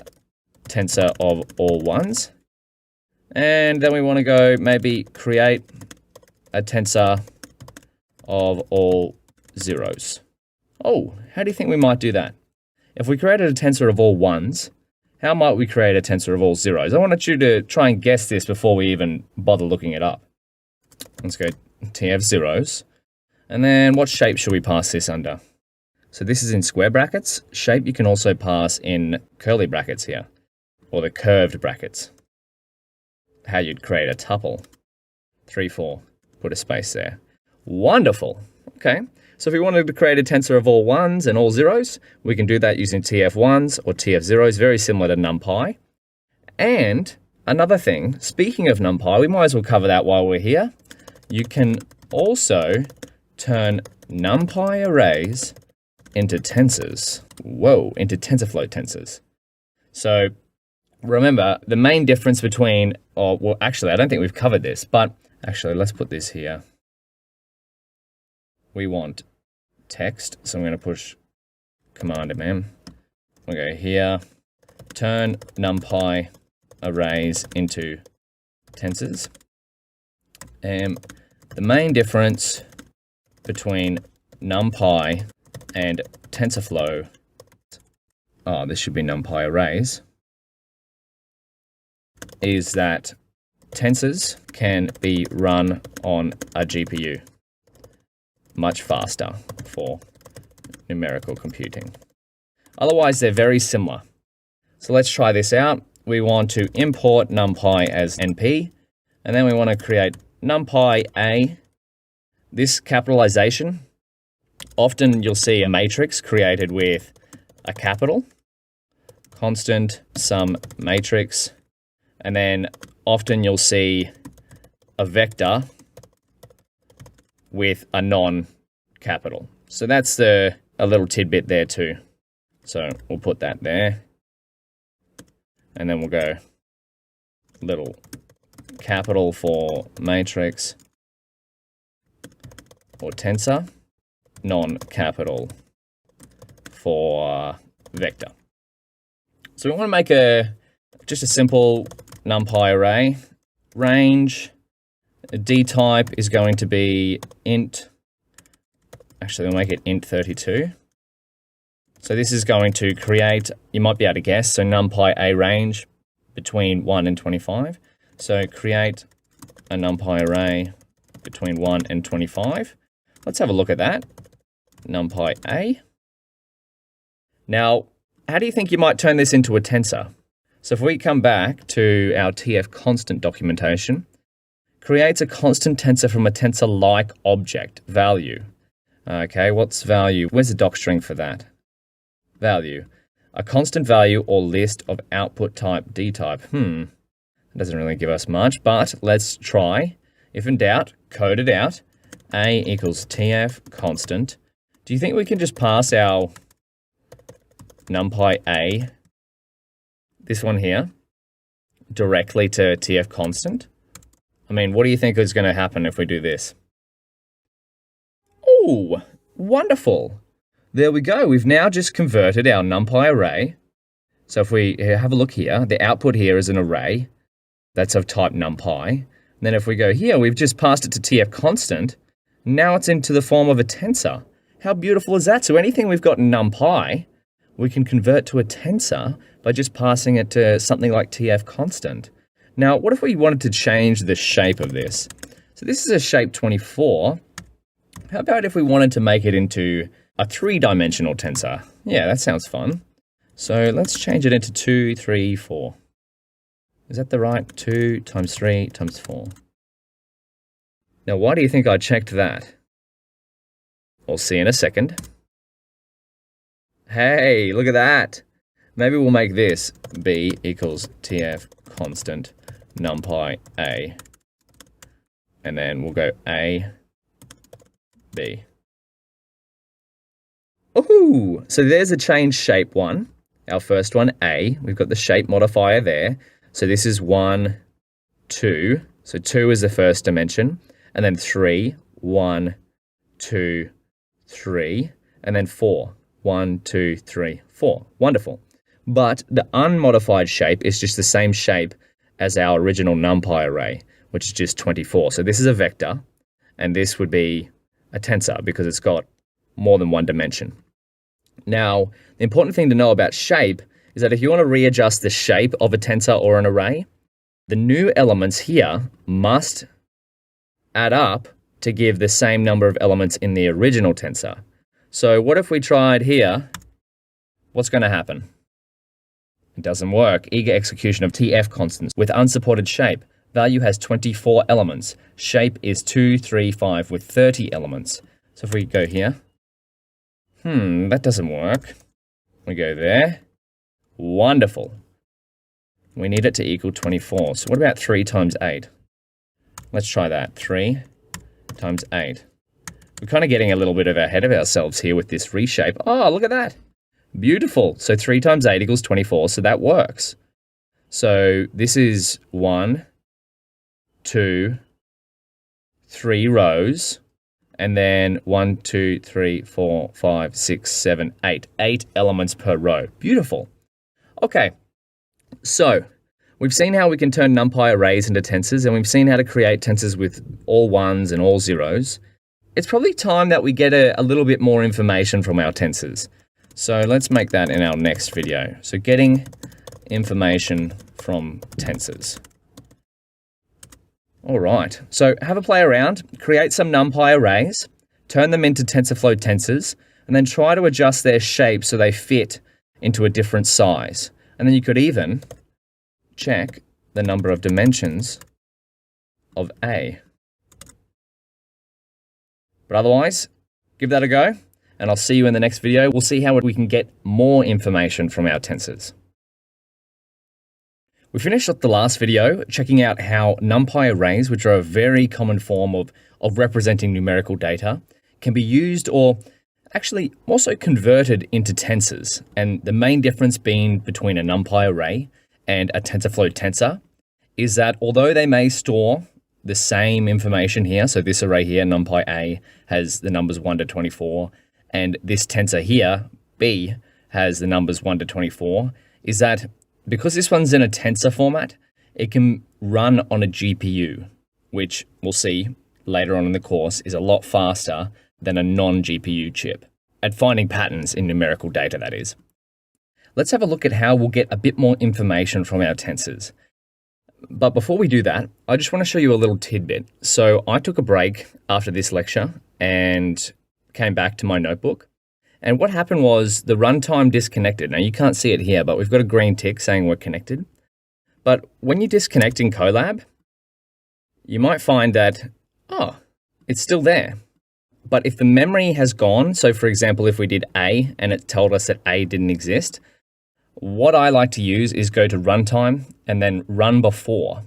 Speaker 2: tensor of all 1s. And then we want to go maybe create a tensor of all 0s. Oh, how do you think we might do that? If we created a tensor of all 1s, how might we create a tensor of all 0s? I wanted you to try and guess this before we even bother looking it up. Let's go TF 0s. And then what shape should we pass this under? So this is in square brackets. Shape you can also pass in curly brackets here, or the curved brackets. How you'd create a tuple. 3, 4, put a space there. Wonderful. Okay, so if we wanted to create a tensor of all 1s and all 0s, we can do that using TF1s or TF0s, very similar to NumPy. And another thing, speaking of NumPy, we might as well cover that while we're here. You can also turn NumPy arrays into tensors. Whoa, into TensorFlow tensors. So remember, the main difference between, well, actually, I don't think we've covered this, but actually, let's put this here. We want text, so I'm going to push Command MM. We'll go here, turn NumPy arrays into tensors. And the main difference between NumPy and TensorFlow, this should be NumPy arrays, is that tensors can be run on a GPU much faster for numerical computing. Otherwise, they're very similar. So let's try this out. We want to import NumPy as NP, and then we want to create NumPy A. This capitalization, often you'll see a matrix created with a capital, constant sum matrix, and then often you'll see a vector with a non-capital. So that's a little tidbit there too. So we'll put that there. And then we'll go little capital for matrix or tensor, non-capital for vector. So we want to make just a simple NumPy array. Range, D type is going to be int. Actually, we'll make it int 32. So this is going to create, you might be able to guess, so NumPy A range between 1 and 25. So create a NumPy array between 1 and 25. Let's have a look at that. NumPy A. Now, how do you think you might turn this into a tensor? So if we come back to our TF constant documentation, creates a constant tensor from a tensor-like object, value. Okay, what's value? Where's the docstring for that? Value. A constant value or list of output type D type. It doesn't really give us much, but let's try. If in doubt, code it out. A equals TF constant. Do you think we can just pass our NumPy A, this one here, directly to TF constant? I mean, what do you think is going to happen if we do this? Oh, wonderful. There we go. We've now just converted our NumPy array. So if we have a look here, the output here is an array that's of type NumPy. And then if we go here, we've just passed it to TF constant. Now it's into the form of a tensor. How beautiful is that? So anything we've got in NumPy, we can convert to a tensor by just passing it to something like TF constant. Now, what if we wanted to change the shape of this? So this is a shape 24. How about if we wanted to make it into a 3-dimensional tensor? Yeah, that sounds fun. So let's change it into 2, 3, 4. Is that the right? 2 times 3 times 4. Now, why do you think I checked that? We'll see in a second. Hey, look at that. Maybe we'll make this B equals TF constant NumPy A. And then we'll go A, B. Ooh, so there's a change shape one. Our first one, A. We've got the shape modifier there. So this is 1, 2. So 2 is the first dimension. And then 3, 1, 2, 3. And then 4. 1, 2, 3, 4. Wonderful. But the unmodified shape is just the same shape as our original NumPy array, which is just 24. So this is a vector, and this would be a tensor because it's got more than one dimension. Now, the important thing to know about shape is that if you want to readjust the shape of a tensor or an array, the new elements here must add up to give the same number of elements in the original tensor. So what if we tried here? What's going to happen? It doesn't work. Eager execution of TF constants with unsupported shape. Value has 24 elements. Shape is 2, 3, 5 with 30 elements. So if we go here, that doesn't work. We go there. Wonderful. We need it to equal 24. So what about 3 times 8? Let's try that. 3 times 8. We're kind of getting a little bit ahead of ourselves here with this reshape. Oh, look at that. Beautiful. So 3 times 8 equals 24, so that works. So this is 1, 2, 3 rows, and then 1, 2, 3, 4, 5, 6, 7, 8. 8 elements per row. Beautiful. Okay, so we've seen how we can turn NumPy arrays into tensors, and we've seen how to create tensors with all ones and all zeros. It's probably time that we get a little bit more information from our tensors. So let's make that in our next video. So getting information from tensors. All right, so have a play around, create some NumPy arrays, turn them into TensorFlow tensors, and then try to adjust their shape so they fit into a different size. And then you could even check the number of dimensions of A. But otherwise, give that a go, and I'll see you in the next video. We'll see how we can get more information from our tensors. We finished up the last video checking out how NumPy arrays, which are a very common form of representing numerical data, can be used or actually also converted into tensors. And the main difference being between a NumPy array and a TensorFlow tensor is that although they may store the same information here, so this array here, NumPy A, has the numbers 1 to 24, and this tensor here, B, has the numbers 1 to 24, is that because this one's in a tensor format, it can run on a GPU, which we'll see later on in the course is a lot faster than a non-GPU chip at finding patterns in numerical data, that is. Let's have a look at how we'll get a bit more information from our tensors. But before we do that, I just want to show you a little tidbit. So I took a break after this lecture and came back to my notebook. And what happened was the runtime disconnected. Now you can't see it here, but we've got a green tick saying we're connected. But when you disconnect in Colab, you might find that, oh, it's still there. But if the memory has gone, so for example, if we did A and it told us that A didn't exist, what I like to use is go to runtime and then run before.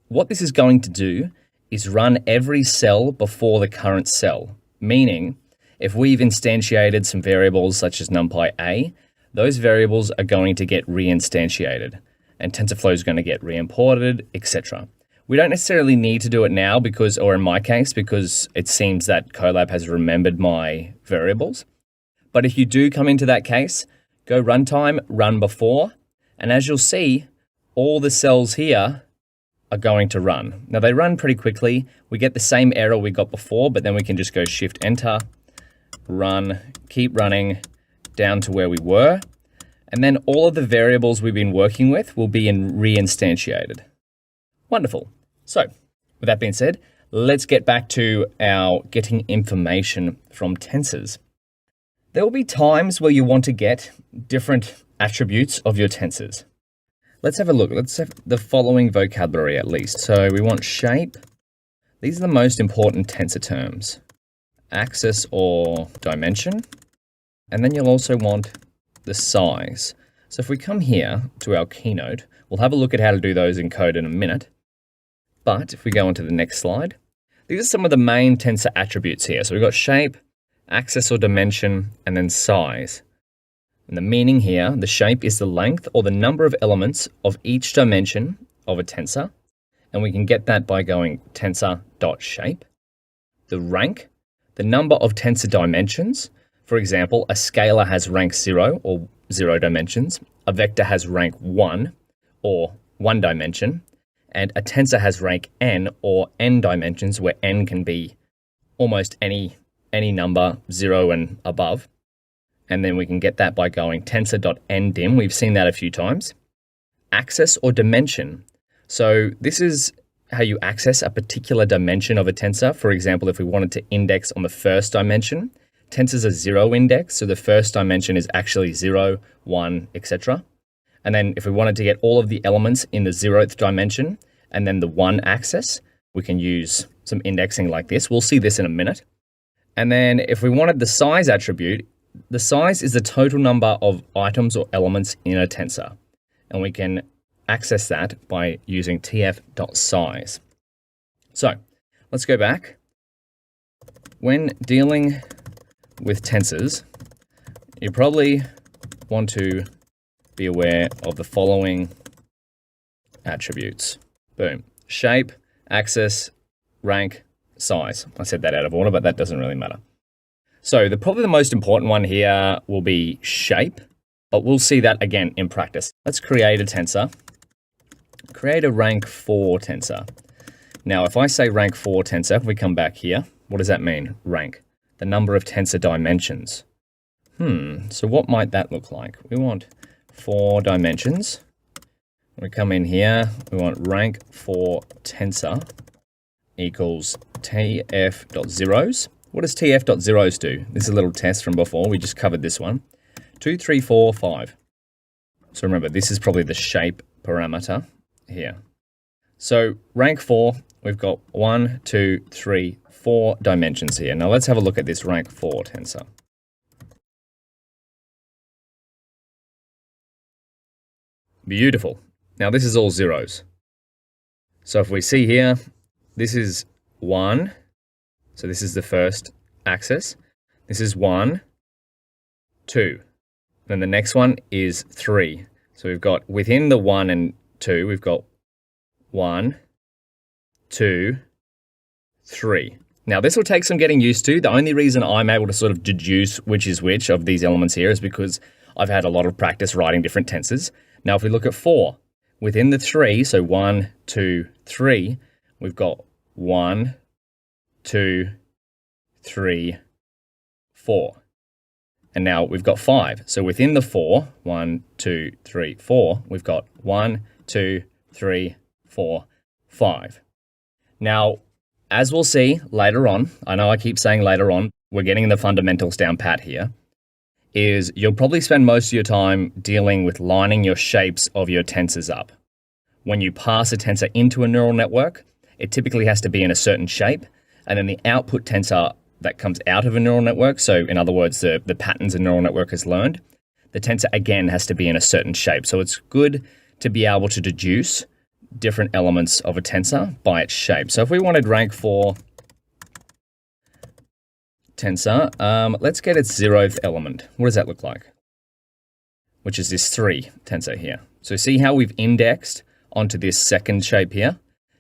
Speaker 2: What this is going to do is run every cell before the current cell, meaning if we've instantiated some variables such as numpy A, those variables are going to get reinstantiated and TensorFlow is going to get re-imported, etc. We don't necessarily need to do it now because, or in my case, because it seems that Colab has remembered my variables. But if you do come into that case, go runtime, run before, and as you'll see, all the cells here are going to run. Now they run pretty quickly. We get the same error we got before, but then we can just go Shift Enter, run, keep running down to where we were. And then all of the variables we've been working with will be reinstantiated. Wonderful. So with that being said, let's get back to our getting information from tensors. There will be times where you want to get different attributes of your tensors. Let's have a look. Let's have the following vocabulary at least. So we want shape. These are the most important tensor terms. Axis or dimension. And then you'll also want the size. So if we come here to our keynote, we'll have a look at how to do those in code in a minute. But if we go on to the next slide, these are some of the main tensor attributes here. So we've got shape, axis or dimension, and then size. And the meaning here, the shape is the length or the number of elements of each dimension of a tensor. And we can get that by going tensor.shape. The rank, the number of tensor dimensions. For example, a scalar has rank 0 or 0 dimensions. A vector has rank 1 or 1 dimension. And a tensor has rank n or n dimensions, where n can be almost any number, 0 and above. And then we can get that by going tensor.ndim. We've seen that a few times. Axis or dimension. So this is how you access a particular dimension of a tensor. For example, if we wanted to index on the first dimension, tensors are 0 index, so the first dimension is actually 0, 1, etc. And then if we wanted to get all of the elements in the 0th dimension and then the 1 axis, we can use some indexing like this. We'll see this in a minute. And then if we wanted the size attribute, the size is the total number of items or elements in a tensor. And we can access that by using tf.size. So let's go back. When dealing with tensors, you probably want to be aware of the following attributes. Boom. Shape, axis, rank, size. I said that out of order, but that doesn't really matter. So probably the most important one here will be shape, but we'll see that again in practice. Let's create a tensor. Create a rank 4 tensor. Now, if I say rank 4 tensor, if we come back here, what does that mean? Rank. The number of tensor dimensions. So what might that look like? We want 4 dimensions. We come in here, we want rank 4 tensor equals tf.zeros. What does tf.zeros do? This is a little test from before. We just covered this one. 2, 3, 4, 5. So remember, this is probably the shape parameter here. So rank 4, we've got 1, 2, 3, 4 dimensions here. Now let's have a look at this rank 4 tensor. Beautiful. Now this is all zeros. So if we see here, this is 1. So this is the first axis. This is 1, 2. Then the next one is 3. So we've got within the 1 and 2, we've got 1, 2, 3. Now this will take some getting used to. The only reason I'm able to sort of deduce which is which of these elements here is because I've had a lot of practice writing different tensors. Now if we look at 4, within the 3, so 1, 2, 3, we've got 1, 2, 3, 4. And now we've got 5. So within the 4, 1, 2, 3, 4, we've got 1, 2, 3, 4, 5. Now, as we'll see later on, I know I keep saying later on, we're getting the fundamentals down pat here, is you'll probably spend most of your time dealing with lining your shapes of your tensors up. When you pass a tensor into a neural network, it typically has to be in a certain shape, and then the output tensor that comes out of a neural network, so in other words, the patterns a neural network has learned, the tensor again has to be in a certain shape. So it's good to be able to deduce different elements of a tensor by its shape. So if we wanted rank for tensor, let's get its 0th element. What does that look like? Which is this 3 tensor here. So see how we've indexed onto this second shape here?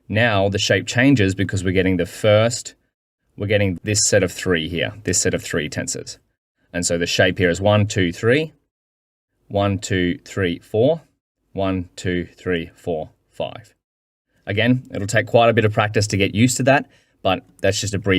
Speaker 2: Now the shape changes because we're getting we're getting this set of 3 here, this set of 3 tensors. And so the shape here is 1, 2, 3, 1, 2, 3, 4, 1, 2, 3, 4, 5. Again, it'll take quite a bit of practice to get used to that, but that's just a brief